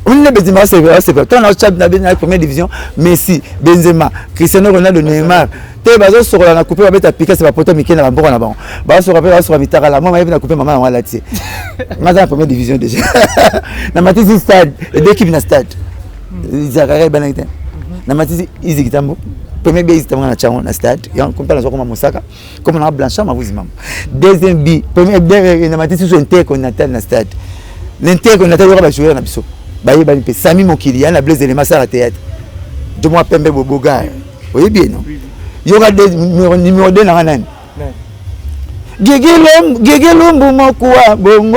on ne Benzema c'est pas toi na chat na bien la première division Messi Benzema Cristiano Ronaldo Neymar te bazo sorola na couper ba beta piquer c'est ba poto mikena ba mboko na ba ba so rappel ba so mitara la moi na couper maman na wala tie ngaza première division déjà na matisi stade et deux équipes na stade Zakare Banakite na matisi Izi Kitambo premier base tamana na chango na stade ya compta na sokoma Mosaka comme na Blanchard mavuzi mama deuxième bi premier na matisi so intercontinental na stade l'intercontinental ba jouer na biso baye bani pe Sami Mokili ya na Blaise Elema sala théâtre de moi Pembe Boboga oui bien non il y aura des numéro 2 na nani Gigi Lumbu mokuwa bongo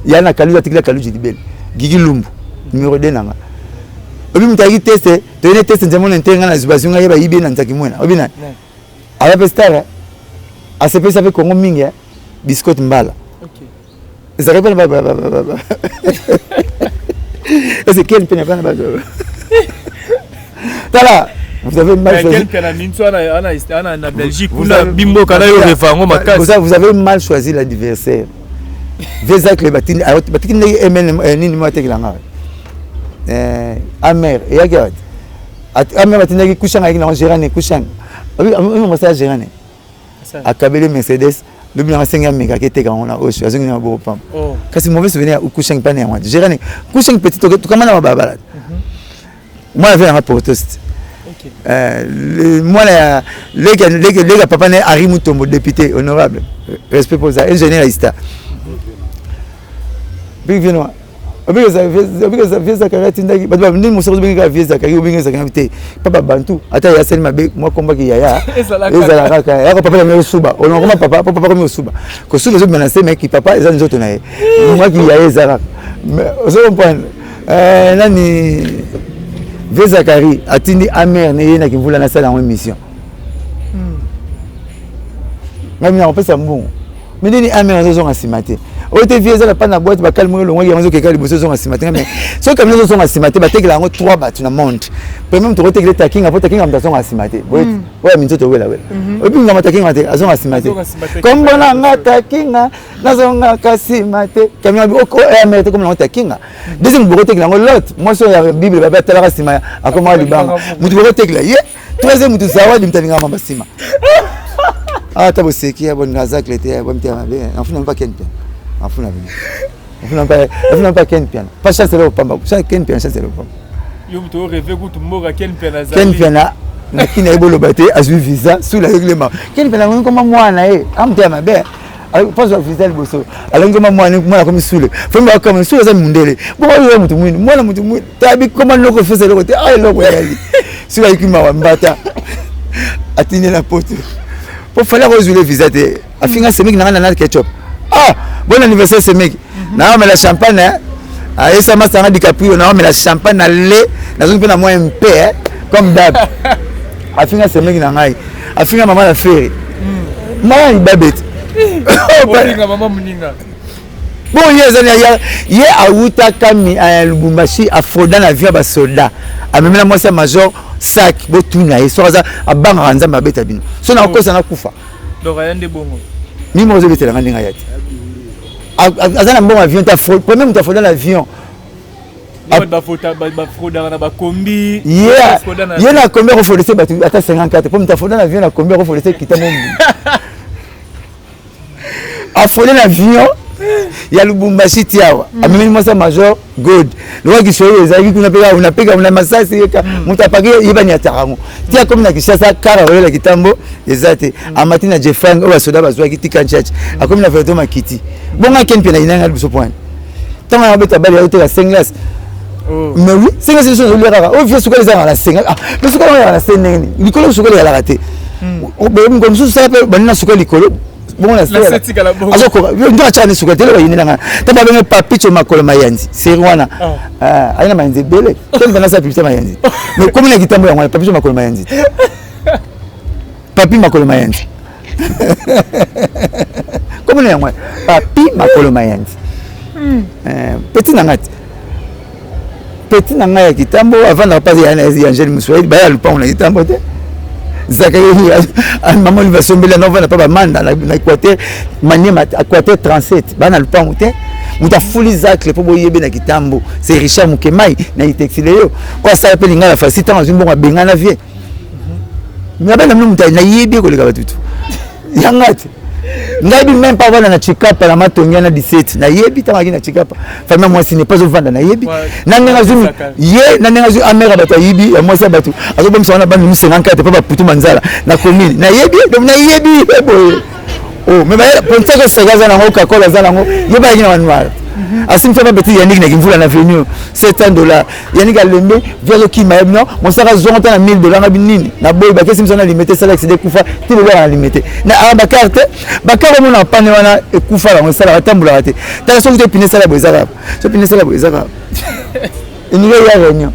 ya na Kaluza tikila Kaluji libel Gigi Lumbu numéro 2 nanga obi mutaki teste to ne teste nzemo ntenga na zibazunga yeba yibe na ntaki mwena obi na ala pestara ACP ça fait Congo mingi biscotte mbala OK ça rappelle c'est quel peine pas Tala vous avez mal choisi en Belgique bimbo kana yo refango makasi vous avez mal choisi l'adversaire Vezak le batini nini mwatekelanga amer yagat amer batini kushanga na gérane kushanga on va gérane akabele Mercedes le bien enseigné méga qui était quand on a au choisi na bo pam kasi mauvais souvenir ou kushanga pas néanmoins gérane kushanga petit to comment na babala moi j'avais un proteste moi les gars papa né Ari Mutombo député honorable respect pour ça ingénieur Ista big vino ça vient Zakari tindaki ba ndi mo sozo binga vient Zakari binga Zakari te papa bantu ata ya selma be moi combat ki ya ezala kaka ya ko papa me suba on ko papa ko suba ko suba zo menacer mais ki papa ezali nzoto na ye moi ki ya ezala zo comprendre nani Vieux Zakari atindi amer ne na kivula na sala en émission. Même on peut ça bon. Mais ni amer zo zonga simate. O te vieux za pa na boîte ba calme lo ngwa yango ke kali boso zonga simate mais so comme les zonga simate ba tekela ngo 3 ba na monde. Premier to tekela taking apo taking am zonga simate. Ouais minzo to wela wela. O bi ngama taking ate zonga simate. Comme bona ngata kinga na zonga kasimate. Kamia bi oko amer te comme na taking. Deuxième boro tekela ngo lot. Moi so ya bible ba tala ka sima akoma libanga. Mutu boro tekela ye. Troisième mutu zawa dimtalinga mamba sima. Ah tabo seki ya bon ngazak lete ya bon tiama be. Enfuna pas ken. Enfuna pas ken piano. Pas chance le pamba. Ça ken piano chance le pamba. Yo mutu rêver kutu mboka ken piano za. Ken piano na kina ebolo bate azu visa sous la règlement. Ken piano comme moi na e. Am tiama be. Alors pas au visa le bosso. Alors comme moi comme soule. Faut me comme soule za mundele. Bon yo mutu mwini. Moi mutu mwini. Tabi comment loko faisait le côté. Ah loko yali. Sous la ikuma wa mbata. Atine la pote. Pour fallait résoudre le visa te afinga semik na ketchup Ah, bon anniversaire ce mec. Non mais la champagne hein. Et ça m'a ça DiCaprio non mais la champagne na lait, na zone na moins un peu comme d'hab. Afinga ce mec na ngai. Afinga maman la faire. Maman il babette. Maman muninga. Bon hier a Outa Kami à Lubumbashi a Frodan avion ba soldat. A même la moi ça major sac botuna et so ça a banga nzamba beta bino. So na ko ça na kufa. Donc rien de bongo. Ni mo zo betela ngandinga yati. Azana bon avion ta Frodan premier ta Frodan l'avion. Ba Frodan na ba kombi. Yeah. Il na combien il faut laisser battu ata 54 pour ta Frodan l'avion na combien il faut laisser quitter mon. A Frodan l'avion il y a Lubumbashi tiawa amemi moi ça major god le roi qui choye ezaki kuna peka una masasi yeka mutapaki yebani atarango tia comme na kishasa kara wala kitambo ezate amatina Jeffang oba soda bazwa kitika church akomi na veto makiti bonga ken pena inanga biso point tant on beta bali ya la singlas mais oui c'est que c'est le rara o vieux suka les la singa mais suka la singa ni likolo suka la raté o be comme ça pe banina suka likolo bon la sera azoko ndo achane suka tele ba yinanga taba benga papicho makolo mayanzi serwana aina manzi bele tele bana sa pipita mayanzi mais comme na kitambo yango papicho makolo mayanzi papi makolo mayanzi comme na yango papi makolo mayanzi petit nangati petit nanga ya kitambo avant na pas ya Angel Muswahili ba ya lupa on na kitambo te Zakaria maman lui va sombrer la nouvelle pas manda na Équateur Maniema Équateur 37 bana le pas monter muta fuli zacle po boyebe na kitambo c'est Richard Mukemai na itexile yo kwa ça appelle ngala facile dans une bonne benga na vie ngaba na muta na yebi ko le kabatutu yangati ngabi même pas vendre na chikapa la matongia na 17 na yebi tamaki na chikapa famille moi ce n'est pas au vendre na yebi na nenga zumi ye na nenga zumi amera bata yebi ya moi ça batu azo bom sona bandi 54 pa putu manzala na commune na yebi donc na yebi boy oh mais pour ça que c'est gaza na ngoka kola za nango yeba yina wanwala asim fa beti yannick na kimvula na venue $700 yannick alembe via ki maebno mon saka zonta na $1000 na binini na boy ba kesi msona limité ça accès de kufa tilo ba limité na ba carte mon na pane wana e kufa la on sala atambula raté ta so te pinesa la bozaka so pinesa la bozaka ini ya réunion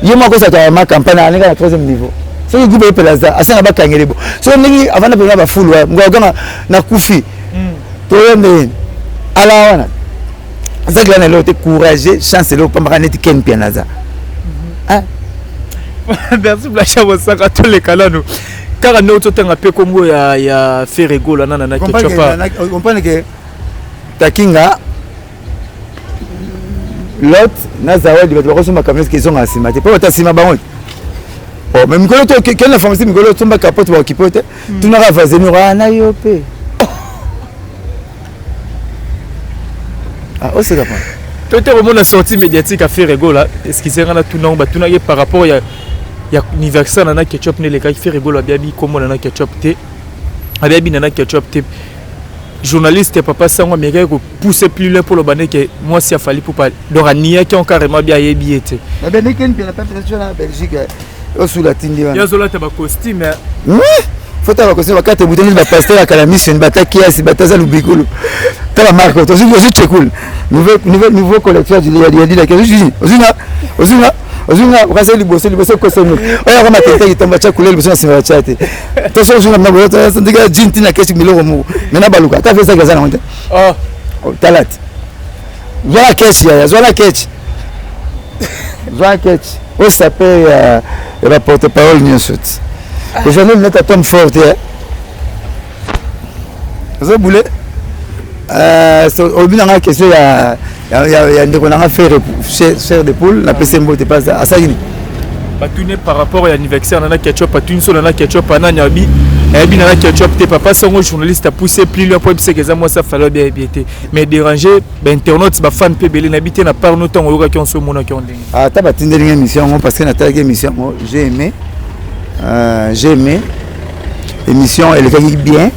yema ko sa ta ma campagne na 3e niveau so ki gube pelaza asanga ba kangelebo so ndingi avana pe ba full wa ngwa na kufi to yende ala wana Zagla na lote courageux chance le pas net ken pianaza ah merci Blasha Wasaka tous les calano car nous tout un peu comme ya Ferrego là nana qui tu pas on comprend que takinga lot na zawadi ba ko soma kamera qui sont asima te pas tasima ba oh même ko to quelle information mi ko to mba capote ba kipote tu n'auras pas zeno na yope ah oh c'est capable toi tu vraiment la sortie médiatique à Ferrego là est-ce qu'il sera là tout non ba tout na par rapport ya anniversaire nana ketchup ne les gars Ferrego la biabi comme nana ketchup te abiabi nana ketchup te journaliste papa sango mais gars pousser plus loin pour le bané que moi si a fallu pour pas donc ania qui ont carrément bien yebiete la bané ken bien la température en Belgique au sous la tindi ya zola ta ba costume faut avoir costume ba carte boutonne ba pasteur à la mission bata kiasi bataza lubikulu tala marque to c'est cool nouveau collecteur du yadi la ozuna ukase liboso kosemi oya kama tete kitamba cha kulele liboso na sima chate to so ozuna mnabo to ndiga jinti na keshi miloko mu mena baluka ta fesa gaza na honte talat zola keshi ya zola keshi o s'appelle la porte-parole Nyosot le journal net à Tom Fort ça boule au bin na question ya ndeko na faire cher de poule na pese mbote pas à ça ini batune par rapport à l'anniversaire nana ketchup batune sur nana ketchup nana nyabi et nana ketchup te papa son journaliste a poussé plus loin pour que ça moi ça fallait bien éviter mais déranger ben internaute ba fan pe belé n'habiter na par notre temps qui on se mona qui on dingue ah ta batine dernière émission parce que na ta émission j'ai aimé émission elle est bien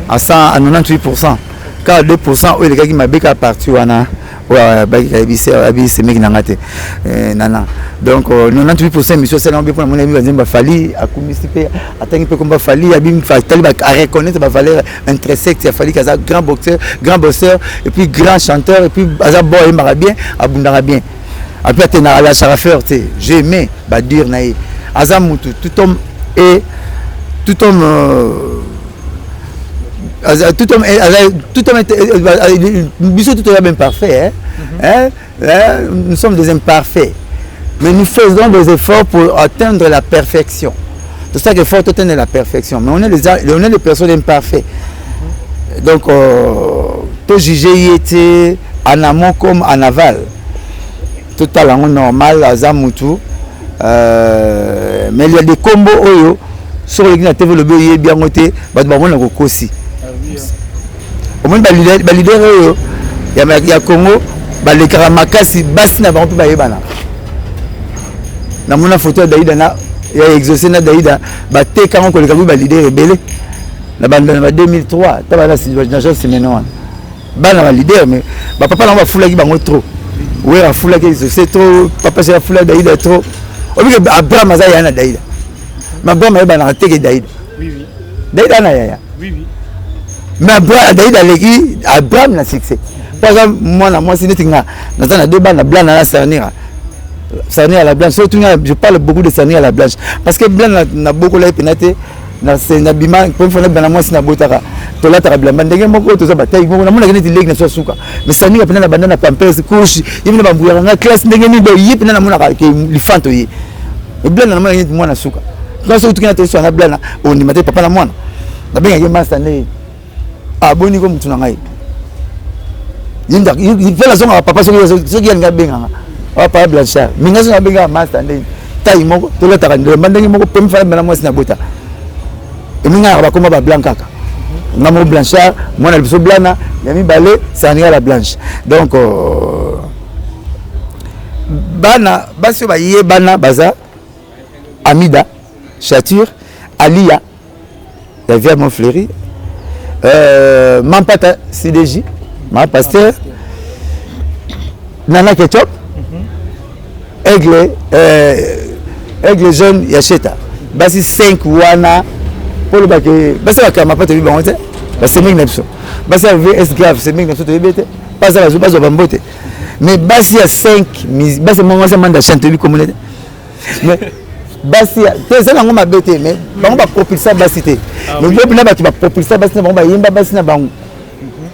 à 100 à 98%. Car 2% où les gars qui m'a béca parti wana Ouais, c'est mec n'angate. Nana. Donc 98% mission c'est l'ambiance pour mon ami Bazimba Fali a commissionné attendre peu comme Fali a bien Fali à reconnaître ma valeur intrinsèque, il a fallu qu'il y ait grand boxeur et puis grand chanteur et puis Aza boy mara bien, abundara bien. Après tu na la charafeur, tu sais, j'aimais ba dire naï. Aza mutu tout homme est tout homme tout homme est bien parfait, hein? Nous sommes des imparfaits, mais nous faisons des efforts pour atteindre la perfection. C'est ça qu'il faut atteindre la perfection, mais on est des personnes imparfaites. Donc tout juger était en amont comme en aval, tout à l'heure normal à Zamutu, mais il y a des combos oyo sur les TV le bien bien noté, bah on a aussi. Au moins les leaders il y a Congo les karamakasi basi na bantu ba yebana na mona photo Daïda na ya exaucé na Daïda ba te quand ko le kabu ba leader rebelle na ba 2003 tabala si je c'est maintenant bana ba leader mais ba papa na ba fula ki bango trop ouais a fula ki c'est trop papa c'est la fula Daïda trop obi que Abraham aza ya na Daïda ma Abraham ba na te ke Daïda oui Daïda na ya oui mais Abraham n'a succès. Par exemple, moi si nous avons deux bandes blancs à la Sarnira. Sarnira à la blanche. Surtout, je parle beaucoup de Sarnira à la blanche. Parce que blanc n'a beaucoup de pénalité. C'est un bima. Pour une fois, moi si na botara. Tola tara blanc. Bandege moko to za bataille. Moi na gagné leg na suka. Mais Sarnira pena na bandana pampers couche. Yimi na bambouya na classe ndenge ni do yi pena na mona ka li fanto yi. Mais blanc na mona moi na suka. Quand surtout quand tu es sur na blanc on ni maté papa na moi. Na benga ye master ne. Aboni comme tu n'as il fait la zone à papa ce qui est bien papa Blanchard minga so benga master ndé taille moko to la tarande mandenge moko pem fa na moi sina bota et minga ba koma ba blanc kaka na mo Blanchard moi na biso blana ya mi balé ça ni la blanche donc bana baso ba yé bana baza Amida Chature Alia la vie mon fleuri Mampata CDJ, ma pasteur, Nana Ketchup, Aigle jeune Yacheta. Basi 5 wana pour le baquet. Basi la cama pas te vivre en tête. Basi mec nepso. Basi la VS grave, c'est mec nepso te vivre. Pas ça la soupe, pas ça bambote. Mais basi à 5, basi mon ça manda chanter lui communauté. Mais basi c'est ça ngoma bête mais bango ba propulser basi té mais bobu na ba tu ba propulser basi na bango ba yimba basi na bango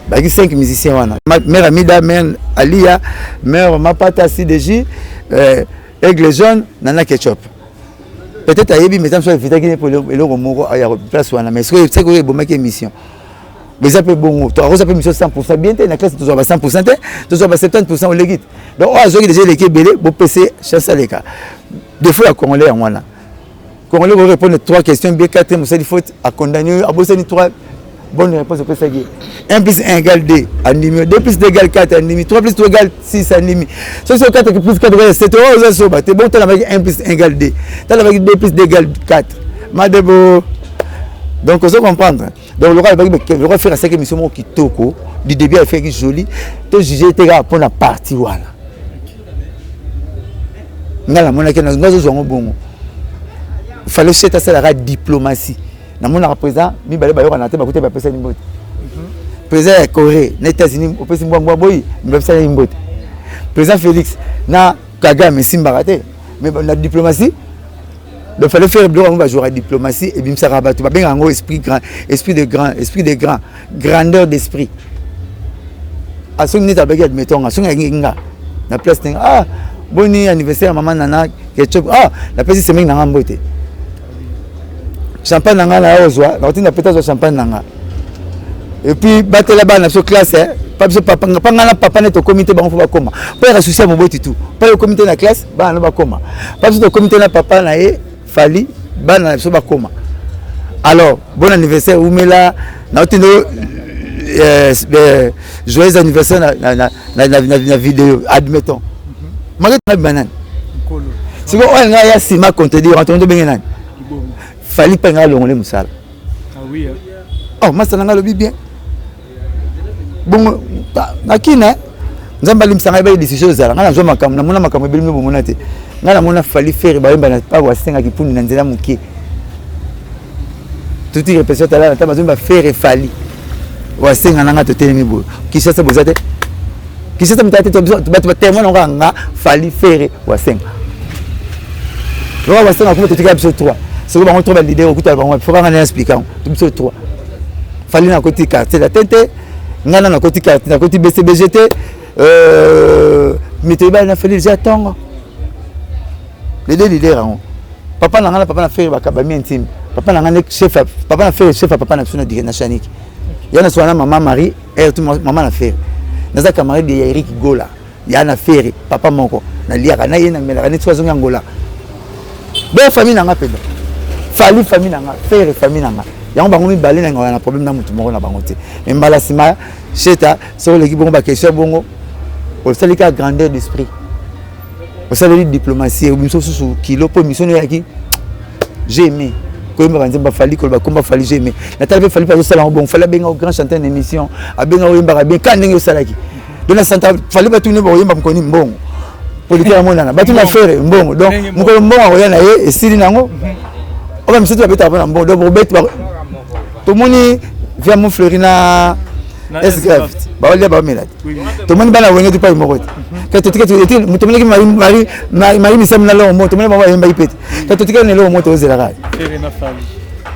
ba 5 musiciens wana mère Amida mère Alia mère Mapata CDJ Aigle jaune Nana Ketchup peut-être ayebi mesdames soit invité qui pour le moko ya place wana mais c'est que bon mec émission mais ça peut bon tu as ça mission 100% bien té na classe tu as 100% té tu as 70% au légit donc on a déjà les belé pour PC chasse les cas. Des fois, les Congolais, Congolais vont répondre 3 questions, bien 4, mais il faut à condamner, à bosser 3 bonnes réponses. 1 plus 1 égale 2, anime. 2 plus 2 égale 4, anime. 3 plus 3 égale 6, anime. Si c'est 4 plus 4 égale 7, c'est bon, tu as avec 1 plus 1 égale 2. Tu as avec 2 plus 2 égale 4. Madebo. Donc, on se comprendre. Donc, le roi fait la 5 émission qui toko, du début à faire joli, tu juges pour la partie. Voilà. Il fallait que ça la diplomatie. Dans mon président, mi balé bayo na te ba côté ba pesa nimbote. Président ya Corée, na États-Unis, au pesa mbwa boy, mi pesa nimbote. Président Félix na Kagame Simbarate, mais la diplomatie, il fallait faire le on va jouer à diplomatie et bim ça rabat ba ben ngo esprit de grand, grandeur d'esprit. A son ni ta baguette mettons, a son nga na place ah bon anniversaire maman Nana Ketchup la petite semaine na mbote champagne nanga na ozwa na otina peut-être champagne nanga et puis battre là-bas na so classe pas besoin papa ngana papa net au comité ba on va koma pas associer mon bote tout pas le comité na classe ba na ba koma pas besoin au comité na papa na e fali ba na so ba koma alors bon anniversaire Oumela na otina joyeux anniversaire na vidéo admettons malgré la banane c'est que on a si ma contredire en train bien nan fallait pas nga longole musala ah oui oh masala nga lobi bien bon nakina nzamba limsanga ba décision zala ngana zo makambo na mona makambo ebelimi bomona te ngana mona fali faire ba yemba na pa wasenga kipuni na nzela muke tuti repétition tala ta bazomba faire fali wasenga nanga to telemi bo kisa sa bozate kisa sa mtate to ba témoin nga fali faire wasenga wasenga kuma tutika biso 3 c'est ba on trouve l'idée au kuta ba on faut ngana expliquer biso 3 fali na côté quartier la tente ngana na côté quartier na côté BCBGT Miteba na feli jatongo les deux leaders papa na faire bakabami intime papa na chef papa na faire chef papa na suna direct na chanik yana sona maman Marie et tout maman na faire naza camarade de Eric Gola yana faire papa moko na liaka na yena mela ni tsozo ngola be famille na ngapela fali famille na nga faire famille na nga yango bango mi balé na problème na mutu moko na bango te mbala sima cheta sur l'équipe bongo ba question bongo au salika grandeur d'esprit au salika diplomatie mission sous kilo pour mission yaki j'ai aimé comme banzemba fali ko ba komba fali j'ai aimé na talbe fali pas sala bon fali benga au grand chanteur d'émission a benga o yemba bien kan ndenge salaki dona santa fali ba tuni bo yemba mkoni mbongo politique ya monana ba tuni affaire mbongo donc mko mbongo ya na ye esili nango o ba misitu ba beta na mbongo donc robet tout moni via mon Florina est-ce grave ba wale ba melade to moni bana wenge tu pa mokoti ka to tiketi mutomele ki mari misam na lo moto mele ba yemba ipeti ka to tiketi ne lo moto ozela ka na fali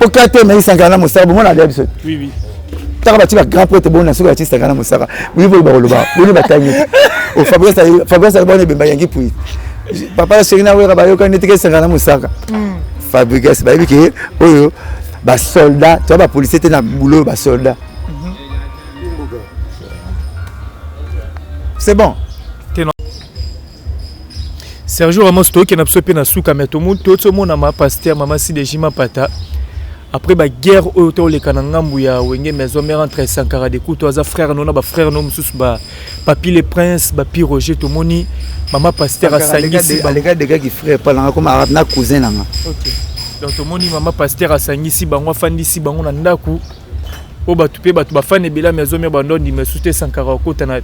o ka te mai sangana musaba mona de biso oui taka ba ti ba grand pote bona suka ti sangana musaka oui bo ba loba boni batangi o Fabrice ba ne bemba yangi pui papa Serina wera ba yo ka ne tiketi sangana musaka Fabrice ba biki oyo ba soldat to ba policier te na boulot ba soldat. C'est bon. Sergio Ramos qui n'a pas na souka mais tout le monde a ma pasteur maman si dejima pata après ba guerre auto le kananga mbuya wenge maison mère entre Sankara de coups toi frère non ba frère non mususu ba papi le prince ba pi Roger to moni maman pasteur a sangisi les gars des gars qui frère pas là comme arabe na cousin nanga. OK. Donc to moni maman pasteur a sangisi bango fandisi bango na ndaku o ba tupe ba fane bela maison mère bandondi me souté Sankara ko tana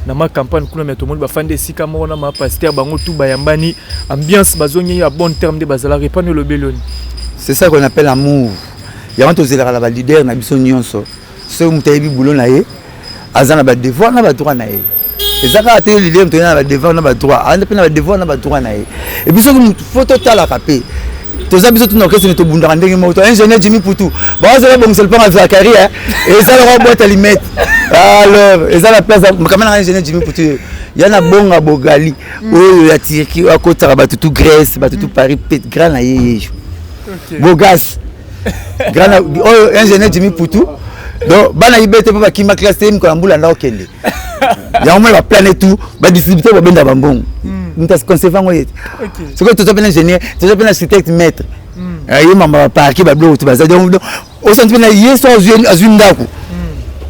na ma campagne kuna mais tout le monde ba fande sika mona ma pasteur bango tout bayambani ambiance bazongi à bon terme de bazala répandre le beloni. C'est ça qu'on appelle amour. Il y a un tozela la leader na biso nyonso. Ce mutayebi boulot na ye azana ba devoir na ba droit na ye. Ezaka ate leader mutena ba devoir na ba droit, ande pe na ba devoir na ba droit na ye. Et biso photo tala kapé. Toza biso tuna orchestre to bundaka ndenge moto ingénieur Jimmy Poutou. Ba za bon seul pas à Zakari hein. Et ça le boîte à limite. Alors, et ça la place quand même ingénieur Jimmy Poutou. Il y a na bonga bogali. Oh ya tiki akota ba tout Grèce, ba tout Paris pet grand na ye. Bogas. Grand oh ingénieur Jimmy Poutou. Donc bana ibete pa ki ma classe tem ko ambula na okende. Ya on va planer tout, ba distribuer ba benda bambong. Ntas conservant ngo yete. OK. Ce que tu appelles ingénieur, tu appelles architecte maître. Ayi mama pa ki ba blo tu ba za donc au centre na yeso azunda ko.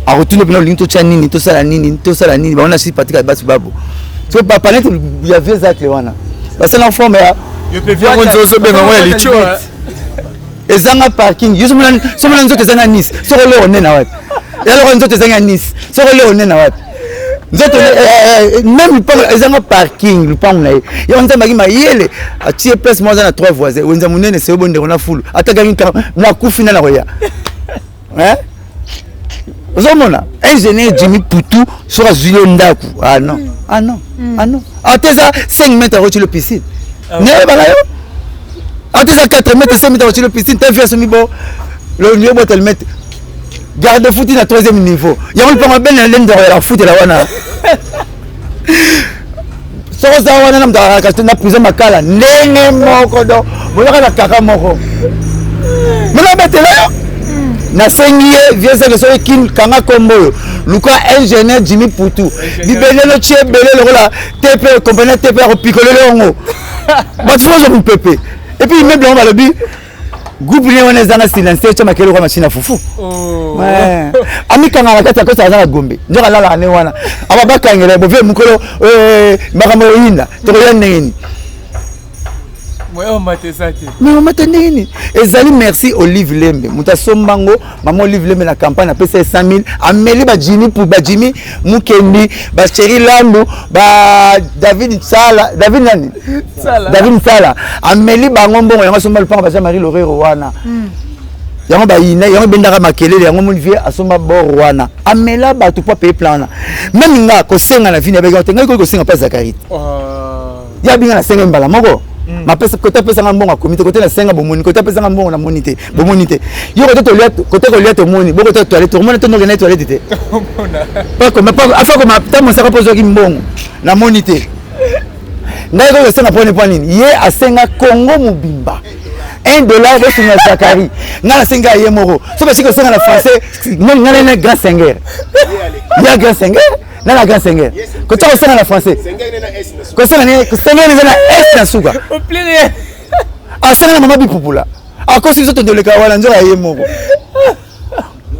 A retourner pour l'into chanini to sala nini ba on a si patika ba babo. So pa panet il y avait ça wana. Ba c'est l'enfant mais je peux bien on zo benga moi les tcho. Ezanga parking yeso mona nzoto ezanga Nice. So le on na wapi. Ya lo nzoto ezanga Nice. So le on na wapi. Nzoto même pas ezanga parking le pang na ye. Ya nzamba ki mayele a tie place moi na 3 voisins. Wenza munene se bonde on a full. Ataka na kufina na roya. Hein? Zomona ingénieur Jimmy Poutou sur Julien Ndaku. Ah non. Ateza 5 mètres à le piscine. Ne ba yo. Ateza 4 mètres 5 mètres à le piscine, t'as vu ce mibo. Le niveau botel mettre garde foot na 3e niveau. Ya on pas ben l'ende la foot la wana. Soko za wana namda ka na prison makala ndenge moko do. Boyoka na kaka moko. Mona betela na sengie vieux ça que so kin kanga kombo luka ingénieur Jimmy Poutou bibelelo tie belelo la TP compagnie TP ko picolelo ngo ba tsozo mu pepe et puis immeuble on va le bi groupe ni on est dans silencieux tu makelo kwa machine fufu ouais ami kanga la kata ko sa za gombe ndoka la ne wana aba bakangela bo vie mukolo makambo yinda to ko yanne Moi on m'a dit ça. Mais on m'a dit nini? Ezali merci Olive Lembe. Muta sombango, maman Olive Lembe na campagne a payé 100 000. Ameli ba Jimmy pour ba Jimmy Mukendi, ba Chéri Lando, ba David Sala, David nani? Sala. David Sala. Ameli ba ngombo yango somba le pan ba Marie Lauré Rwana. Yango ba ina, yango bendaka makelele yango Molivier asomba bo Rwana. Amela ba tu pas payer plan. Même nga ko senga na vie na bega tenga ko senga pas Zakari. Ya binga na senga mbala moko. Ma pesa côté pesa ngambonga comité côté na senga bomoni côté pesa ngambonga na monité bomonité yo côté toilette côté toilette moni bo côté toilette tout le monde tourne na toilette té pas comme pas afin comme ta mon saka pozo ki mbongo na monité ngai ko senga pone nini ye a senga Congo mobimba $1 de signa Zakari ngala senga ye moko so ba siko senga na français ngala na grand singer ya grand singer na la grand singer ko to senga na français ko senga na S na suka au pluriel a senga na mama bipupula a ko siso to de le kawala nzola ye moko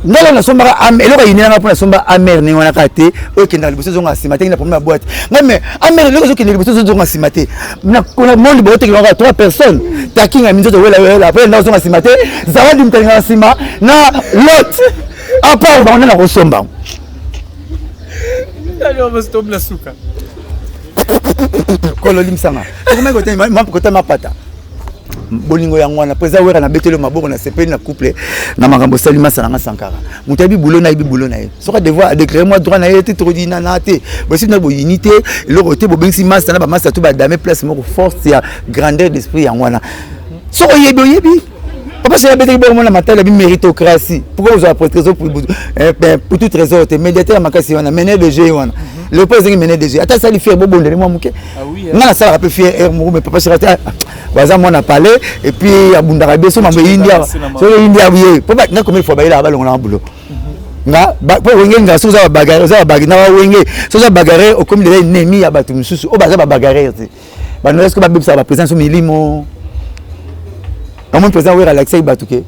ngala na somba am eloko yinela na somba amer ni wana kate o kenda liboso zonga simate na première boîte ngame amer loko zo kenda liboso zonga simate na kona monde bote ki ngaka 3 personnes takinga minzo to wela après na zonga simate zawadi mtenga sima na lot apa ba na kosomba alors on stop la suka kolo limsanga comment côté ma côté ma pata bolingo yango na pesa wera na betelo maboko na sepeli na couple na makambo salima salanga Sankara mutabi boulot na bibulo na ye soka devoir déclarer moi droit na ye te trop dina na te bosi na bo unité le côté bo bengsi master na ba master to ba dame place moko force ya grandeur d'esprit yango na soko yebi papa c'est la bête qui bon na matala bi méritocratie pourquoi vous avez trésor pour tout trésor te médiateur makasi wana mener de jeu wana le président mener de jeu ata sali fier bobo ndele moi muke ngana sala rappel fier air mo mais papa c'est baza moi na parler et puis abundaka beso mambo India so India oui papa nga comme il faut baila ba longa bulo nga po wenge nga so za bagarre na wenge so za bagarre au comme de ennemi ya batu mususu o baza ba bagarre te ba no est-ce que ba bibisa ba présence milimo mon président oui Alexei Batouké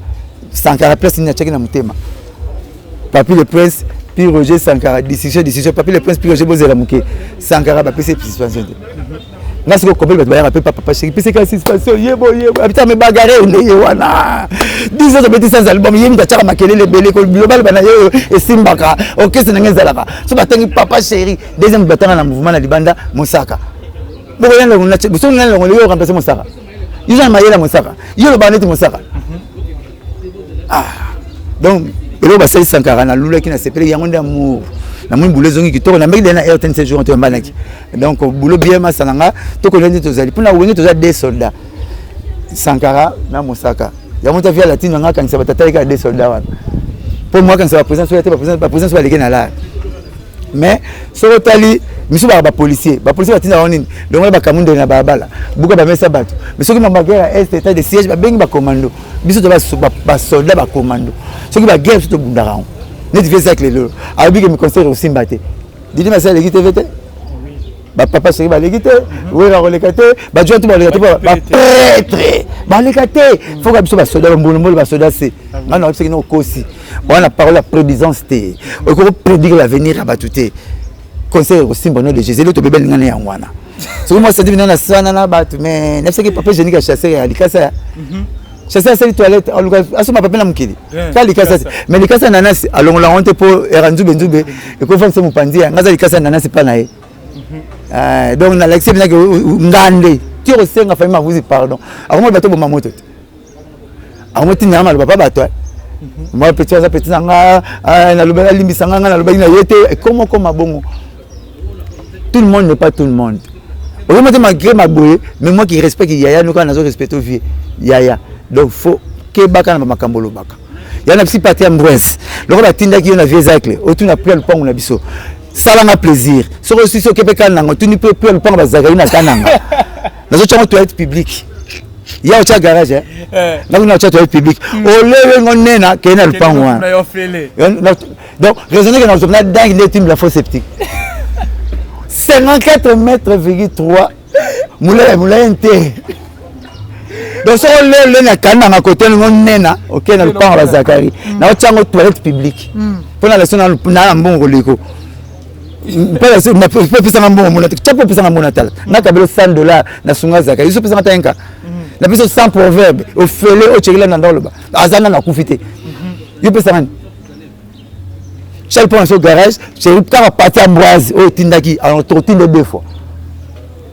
Sankara place ni na mutema papi le prince puis Roger Sankara décision papi le prince puis Roger Bozela Muke Sankara ba PC suspension nga siko kopel ba ya rappel papa chéri PC ka suspension yebo habita me bagarre ndeye wana 10 ans de bêtises sans album yemi ta chaka makelele belé ko global bana yo esimbaka orchestre ngezalaka so batangi papa chéri deuxième batanga na mouvement na libanda Mosaka boko yana ngona buso ngana ngolo yo remplacer Mosaka ils ont maillé la Mosaka ils ont bané Mosaka donc elo ba sali Sankara na lula ki na sepele yango ndamour na moni boulot zongi kitoko na meki na RTN ces jours to mbanaki donc boulot bien masananga to ko ndeto tozali pona wengi toza des soldats Sankara na Mosaka ya monta via latine nga kanisa batata ka des soldats wana pour moi quand ça va présence sur la présence va léguer na la mais sur tali misu ba policier batina onini donc ba kamundo na babala buka ba mesa bato mais soki mamba guerre est état de siège ba bengi ba commando biso to ba soldat ba commando soki ba guerre to bundara net fait ça que le abi que me conseiller aussi mbaté didi ma ça légité vete ba papa chéri ba légité oui la relégaté ba joint ba légité ba prêtre ba légité faut que biso ba soldat mbolo ba soldat c'est ngana opse kino kosi on a parlé la prédisance té on peut prédire l'avenir à batouté conseil aussi bon nom de Jésus le to bebel ngana ya ngwana so moi ça dit na sana na batu mais n'est-ce que papa génie ka chasser ya likasa chasser c'est toilette en tout cas asoma papa na mukili ka likasa mais likasa nanas along la honte pour eranzu benzube et ko fonce mupandi ngaza likasa nanas pas na ye donc na l'accepte na ngande ti o senga fa ma vous pardon avant bato bo mamoto avant ti nyama le papa bato moi petit nanga na lobela limbisanga na lobela na yete comment bongo tout le monde n'est pas tout le monde. Au moment malgré ma boue, mais moi qui respecte Yaya, nous quand nous respectons vie Yaya. Donc faut que baka na makambolo baka. Il y a un petit parti Ambroise. Le roi Tinda qui on a vieux zacle, autour na plus le pont on a biso. Ça va plaisir. Sur aussi sur Québec nanga, tu ne peux plus le pont bazagari na kananga. Nous autres toilette publique. Il y a un garage hein. Là on a toilette publique. Au lieu on nena qui na le pont wan. Donc raisonner que nous sommes là dingue les teams la fosse sceptique. 54 mètres, 3 moulin inté. Donc, si on est à côté de nena, ok, on le parle à Zakari. On a une toilette publique. Pour la leçon, on a un bon relico. Pas la leçon, on a un bon monatal. Tu peux faire un monatal. On a $100 dans Sunga Zakari. Il faut faire un na biso sans proverbe au fele au chekela na ndoloba azana na kufite yo pesa ngani Charles pense au garage c'est quand parti Ambroise au tindaki alors tinde 2 fois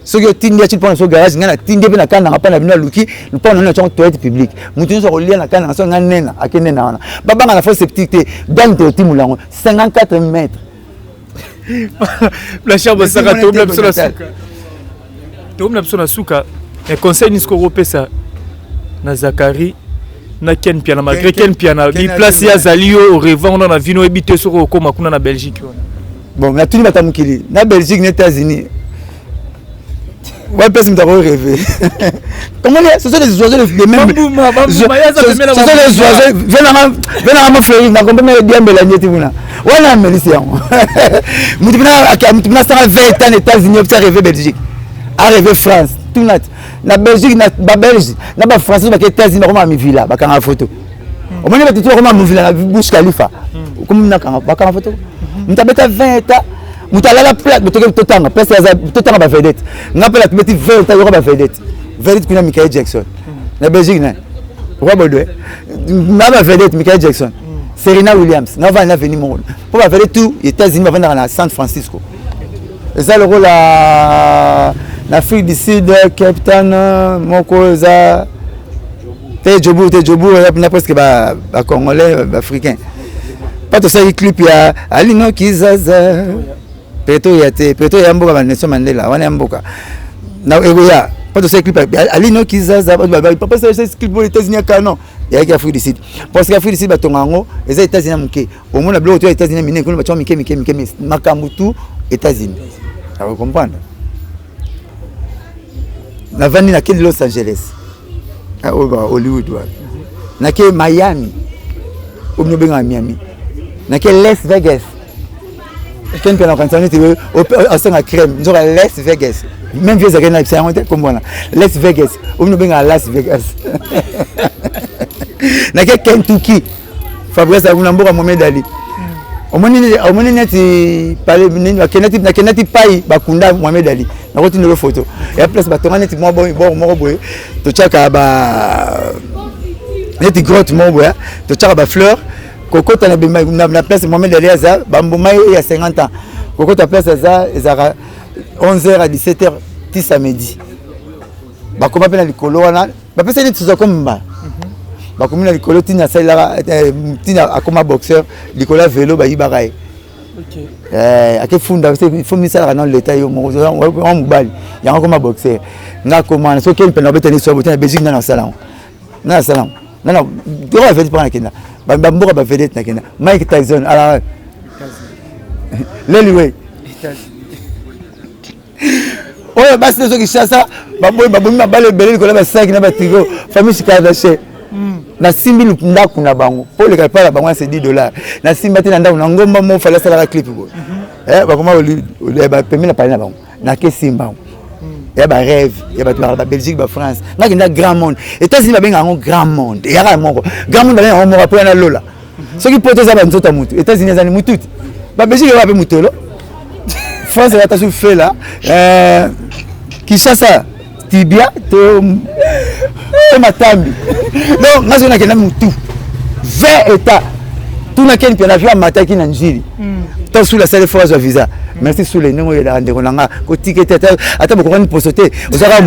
ce que tindi Charles pense au garage ngana tindi pe na kana ngapa na bino luki nous pas na chon toilette publique mutu so kolia na kana so nganena akenena wana baba ngana fausse septique dans te timulango 54 mètres la chambre saka to na biso na suka to na biso na suka et conseil ni sko pesa na Zakari na Ken Piana malgré Ken Piana bi place ya Zalio au revendre na vino ebité sur ko makuna na Belgique bon na tuni batamukili na Belgique na États-Unis ouais personne t'a rêvé comment ce sont des oiseaux les mêmes ce sont les oiseaux venant ma fleurir na comprendre bien Mélanie tibuna wala Mélissa mutina ça 20 ans États-Unis ça rêvé Belgique arrivé France tout net na Belgique na ba Belgique na ba français ba États-Unis ba mi villa ba kanga photo au moins ba tito ba mi villa na Burj Khalifa comme na kanga ba kanga photo mutabeta 20 ans mutalala plate botoke totanga pesa ya totanga ba vedette ngapela tibeti 20 ans yo ba vedette vedette kuna Michael Jackson na Belgique na roi Baudouin na ba vedette Michael Jackson Serena Williams na va na venir mon pour ba vedette tout États-Unis va vendre na San Francisco et ça le rôle l'Afrique du Sud, Cape Town, Mokoza, Tejobu, il y a presque des Congolais, Africains. Pas tout ça, il clip, il y a Alino Kizaza, Peto Yate, Peto Yamboka, Nelson Mandela, on est Mboka. Pas tout ça, il clip, Alino Kizaza, pas ça, c'est clip pour les États-Unis, non. Il y a l'Afrique du Sud. Parce que l'Afrique du Sud, les États-Unis, au moins, les États-Unis, Makamutu, États-Unis. Vous comprenez? Na vandi na quel Los Angeles à Hollywood na quel Miami au benga Miami na quel Las Vegas quand on entend au sang à crème nous aura Las Vegas même vieux ça c'est un comme voilà Las Vegas au benga Las Vegas na quel Kentucky Fabrice Abunamboka Mohamed Ali au moins neti parler na kenati pai bakunda Mohamed Ali na ko tindelo photo et place batonga neti mo boy to chaka ba neti grotte mo boy to chaka ba fleur kokota na place Mohamed Ali za bambuma il y a 50 ans kokota place za ezara 11h à 17h ti samedi bakoma pena likolo wana ba pesa neti zo komba bakomina likolo tina sala tina akoma boxeur likolo vélo ba yibaraye OK akefunda il faut misala dans l'état yo mo mobali yango koma boxeur nga komana so ken pena betani so botina Belgique na salon na do va faire pour kena ba mboka ba vedette na kena Mike Tyson ala Leliwe oyo basi so kishasa baboy mabale belé likolo ba 5 na ba trigo famille Kardashian na simbi ndaku na bango pour le capala bango c'est $10 na simba te na ndaku na ngomba mo fala sala clip bo ba koma ba permis na parler na bango na ke simba ya ba rêve ya ba Belgique ba France na kinda grand monde États-Unis ba benga ngo grand monde ya ka moko grand monde ba ngo rappela na lola ce qui peut ça ba nzota mutu États-Unis za ni mutu ba Belgique ba be mutelo France va ta fait là Kinshasa tibia to matambi donc nazo na kena mutu 20 états tout na ken pena via mataki na njiri to sous la salle fois au visa merci sous les noms ya ndeko nanga ko ticket ata boko ni posote osaka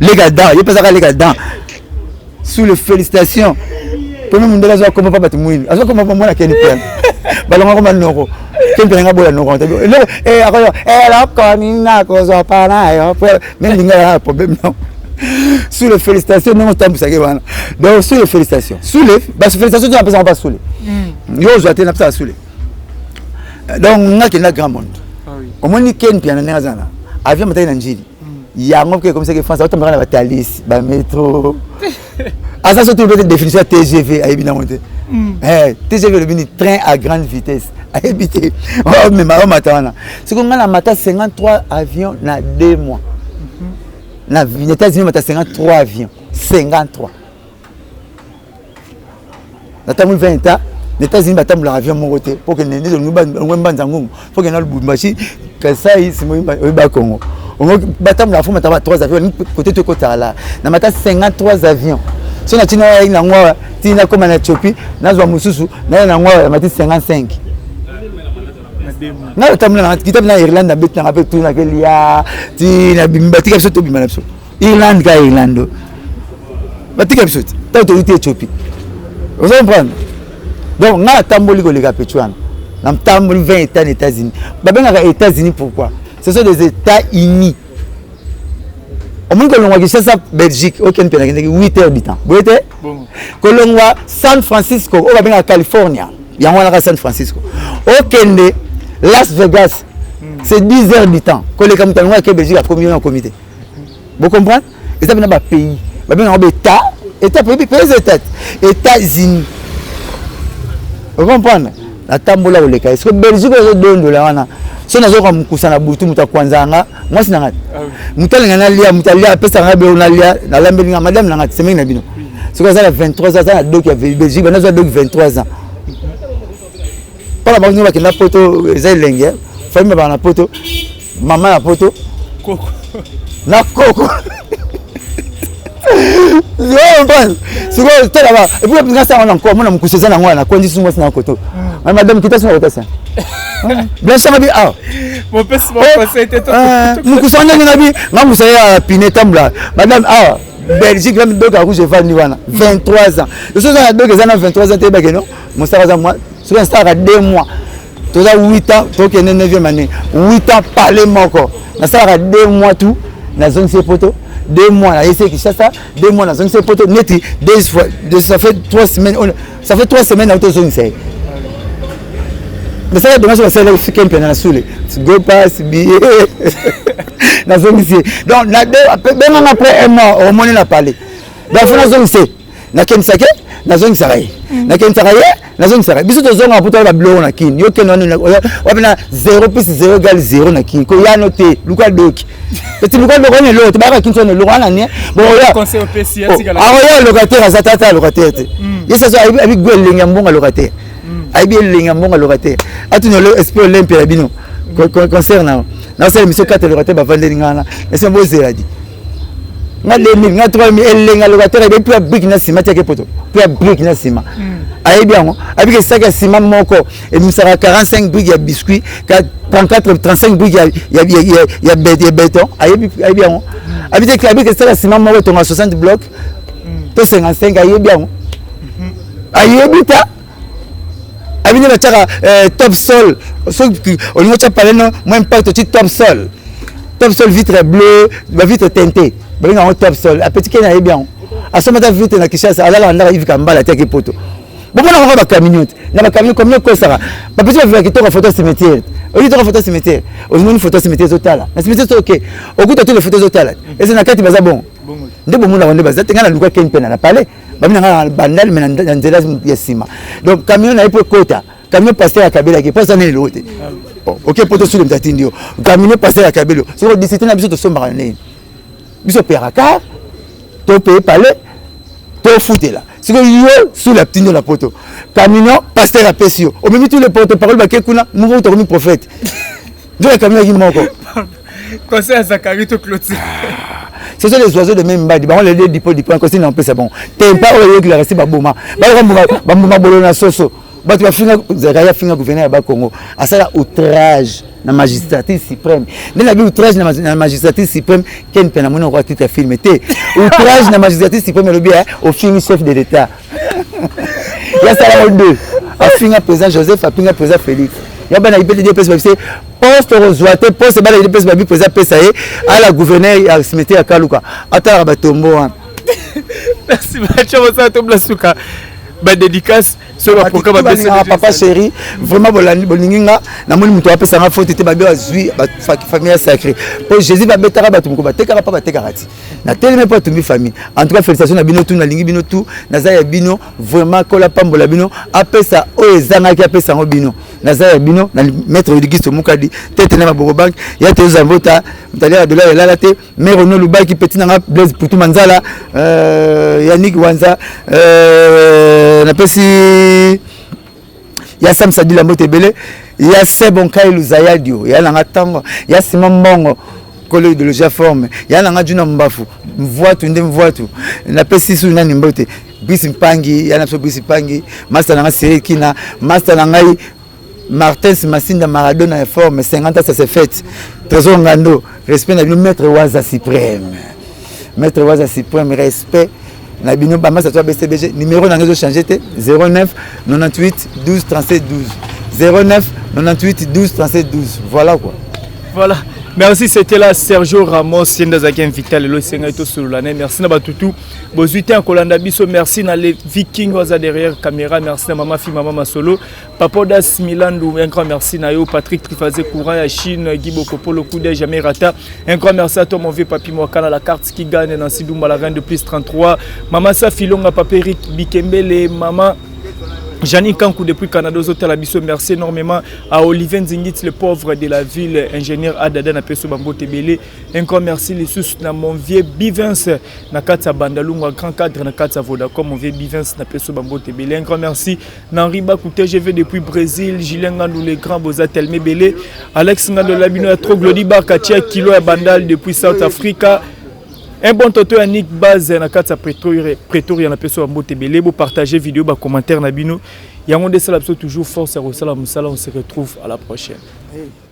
les gars dans il pas les gars dans sous les félicitations pour nous ndela zo comme papa tumwini azo comme papa mwana ken pena balonga comme noko ken pena bola noko akoyo la konina ko zo pana yo même dinga problème non sous les félicitations non temps pour ça donc sous les félicitations sous les félicitations tu n'as pas sous les yo zo atena pas sous les donc ngaki na grand monde au moins ni ken piana na zana avion mata na njili yango comme ça que France autant na batalis ba métro asa so tu veux définition TGV a bien monter TGV le bini train à grande vitesse a habité oh mais ma matana c'est qu'on a mata 53 avions na 2 mois na les États-Unis mata 53 avions 53 na tamu 20 ans les États-Unis batam leur avion mon côté pour que ne nous banzangu faut que na le Lubumbashi que ça ici moi ba Congo batam la forme taba 3 avions côté de côté là na mata 53 avions si on a tina ina ngwa tina comme na Éthiopie na zwa mususu na ngwa mati 55 na tamna na kitab na Irlande bet na avec tout na kelia ti na bimbatika biso to bimana biso Irlande ka Irlande batika biso ta autorité Éthiopie vous comprenez donc na tamboli ko les Pétuan na tamboli 20 États aux États-Unis babenga États-Unis pourquoi ce sont des États-Unis. Au moins que l'on voit ça Belgique, aucun pays n'a 8 heures du temps. Vous voyez? Que l'on voit San Francisco, on va bien à Californie. Il y a un San Francisco. Aucun de Las Vegas, c'est 10 heures du temps. Que les Camerounais que Belgique a commis un comité. Vous comprenez? Et ça vient d'un pays. Il y a un États-Unis. Vous comprenez? La tambola ou les cas. Est-ce que Belgique a donné de la si on a un kusana butu mutakwanzanga moi c'est nangati mutalinga na lia pesa ngabe on lia na lambelinga madame nangati semaine na bino c'est quoi ça la 23 ans ça la doc ya Belgique on a doc 23 ans pas la banque ba kina poto ezelenge famille ba na poto maman na poto coco na coco yo bon c'est quoi tu là-bas et puis on a ça on encore moi na mukuseza na ngwa na condition moi c'est na koto madame kita sur la ça bien sûr mabi ah mon père mon conseil était tout mukusanya ngabi ngamusaya pinetambla madame ah Belgique même donc à rouge va niwana 23 ans je suis à donc ça 23 ans te ba non mon star moi sur un star à 2 mois tu as 8 ans donc en 9e année 8 ans parler moko na star à 2 mois tout na zone c'est poto 2 mois là ici qui ça 2 mois na zone c'est poto net 2 fois ça fait 3 semaines ça fait 3 semaines à zone c'est mais ça va dommage c'est là aussi qu'un peu dans la soule go pass billet na zone ici donc na ben après un mois au moins on a parlé donc na zone c'est na ken sake na zone saraye na ken saraye na zone saraye biso to zone a puto ba blow na kin yo ken on na 0 plus 0 égale 0 na kin ko ya noté luka doki petit luka doki on l'autre ba kin son le rwana ni bon ya conseil au PC ya tigala ah ya locataire azatata locataire yesa so abi gwelenga mbonga locataire aibi elenga mbonga locataire atuna le esprit olympia bino concernant na c'est monsieur 4 locataire ba vendre ngana et c'est bozela di nga 2000 nga 3000 elenga locataire et puis brique na ciment tiake poto puis brique na ciment aibi yango abi que ça que ciment moko et nous sera 45 briques ya biscuit 34 35 briques ya béton aibi yango abi que ça que ciment moko tonga 60 blocs to 55 aibi yango aibi ta abi ne bataka top sol so on y a parlé non moi impact top sol vitre bleue vitre teintée ba nga top sol a petit kena bien a so mata vitre na Kishasa ala la ndaka ivika mbala teke poto bon on va camionnette na ba camion comme ko sara ba petit va ki to photo cimetière au lieu de photo cimetière au moins une photo cimetière totala na cimetière OK au goût toutes les photos totala et c'est na kati baza bon ndebo muna wande baza tenga na luka ken pena na parler ba mina na bandal mais na nzela ya sima donc camion na ipo kota camion passer à Kabila qui passe dans l'autre OK poto sur le mtatindio camion passer à Kabila sur 17 na biso to somba na biso peraka to payer parler to fouter là c'est que yo sous la petite de la poto camion passer à Pesio au même tous les porte-parole ba kekuna mo to comme prophète je le camion qui moko conseil à Zakari to clôture ce sont les oiseaux de même badi on les dit pour conseil non c'est bon t'es pas au que la reste ba boma ba bolona soso ba tu finga Zakari finga gouverneur ba Congo à ça outrage na magistrature suprême na bi outrage na magistrature suprême ken pena mona ko titre film té outrage na magistrature suprême le bien au film chef de l'état ya ça la deux a finga président Joseph a finga président Félix ya bana ibete de pesa c'est poste rozoate poste bana de pesa président pesaye à la gouverneur à cimetière Kaluka atara batombo merci bacha ça to blasuka ba dédicace sur le programme papa chéri vraiment bolinginga na moni muto apesa nga faute te ba bio azui ba famille sacrée pour Jésus ba betara ba tumko ba tekara pa ba tekara ti na tellement pas tumbi famille en tout cas félicitations na bino tout na lingi bino tout na za ya bino vraiment kola pambola bino apesa o ezanga ki apesa ngo bino na za ya bino na maître Auguste Mukadi tete na Boro Bank ya te zambota mtalia de la la te mère no lubaki petit na Blaise Poutou Manzala Yannick Wanza na pesi ya Sam Sadila Motebele ya Sebon Kailou Zayadio ya nanga tango ya Simon Mbongo kolo idéologie ya forme ya nanga juna mbafu mvoatu nde mvoatu na pesi su nani mbote bisi mpangi ya na so bisi mpangi master nanga Serikina master nanga Martins Massinda Maradona forme 50 ans ça s'est fait Trésor Ngando respect na maître Waza suprême maître Waza suprême respect na bino ba massa to BCBG numéro nanga zo changer te 09 98 12 37 12 09 98 12 37 12 voilà quoi. Voilà. Merci, c'était là Sergio Ramos, Yendazaki invité le Sengaito Solane. Merci na batutu. Bozuité en Kolanda Biso, merci na les Vikings waza derrière caméra, merci na Mama Fi Mama Masolo. Papodas Milandou, un grand merci na yo Patrick Trifazé Courant à Chine, Guibo Kopolo Koudé jamais rata. Un grand merci à toi mon vieux papi Mwakana la carte qui gagne dans Sidoumba la reine de plus 33. Mama Safilonga Paperik Bikembele Mama Jani Kankou depuis Canada aux hôtels Abisso, merci énormément à Olivier Nzingit, le pauvre de la ville, ingénieur Adada na Peso Bambo Tebele. Encore merci les sous na mon vieux Bivens na Katsa Bandalunga, grand cadre na Katsa Vodacom, mon vieux Bivens na Peso Bambo Tebele. Encore merci Nanri Bakouté, je vais depuis Brésil, Julien Ngandou les grands Boza Telme Belé, Alex Ngandou Labino à Troglodi Barkatia, Kilo à Bandal depuis South Africa. Un bon toto Yannick Baz na katsa Pretoria na peso Bambo Tebele, bo partager vidéo ba commentaire na bino. Yango de ça toujours force à Rosala Musala, on se retrouve à la prochaine. Hey.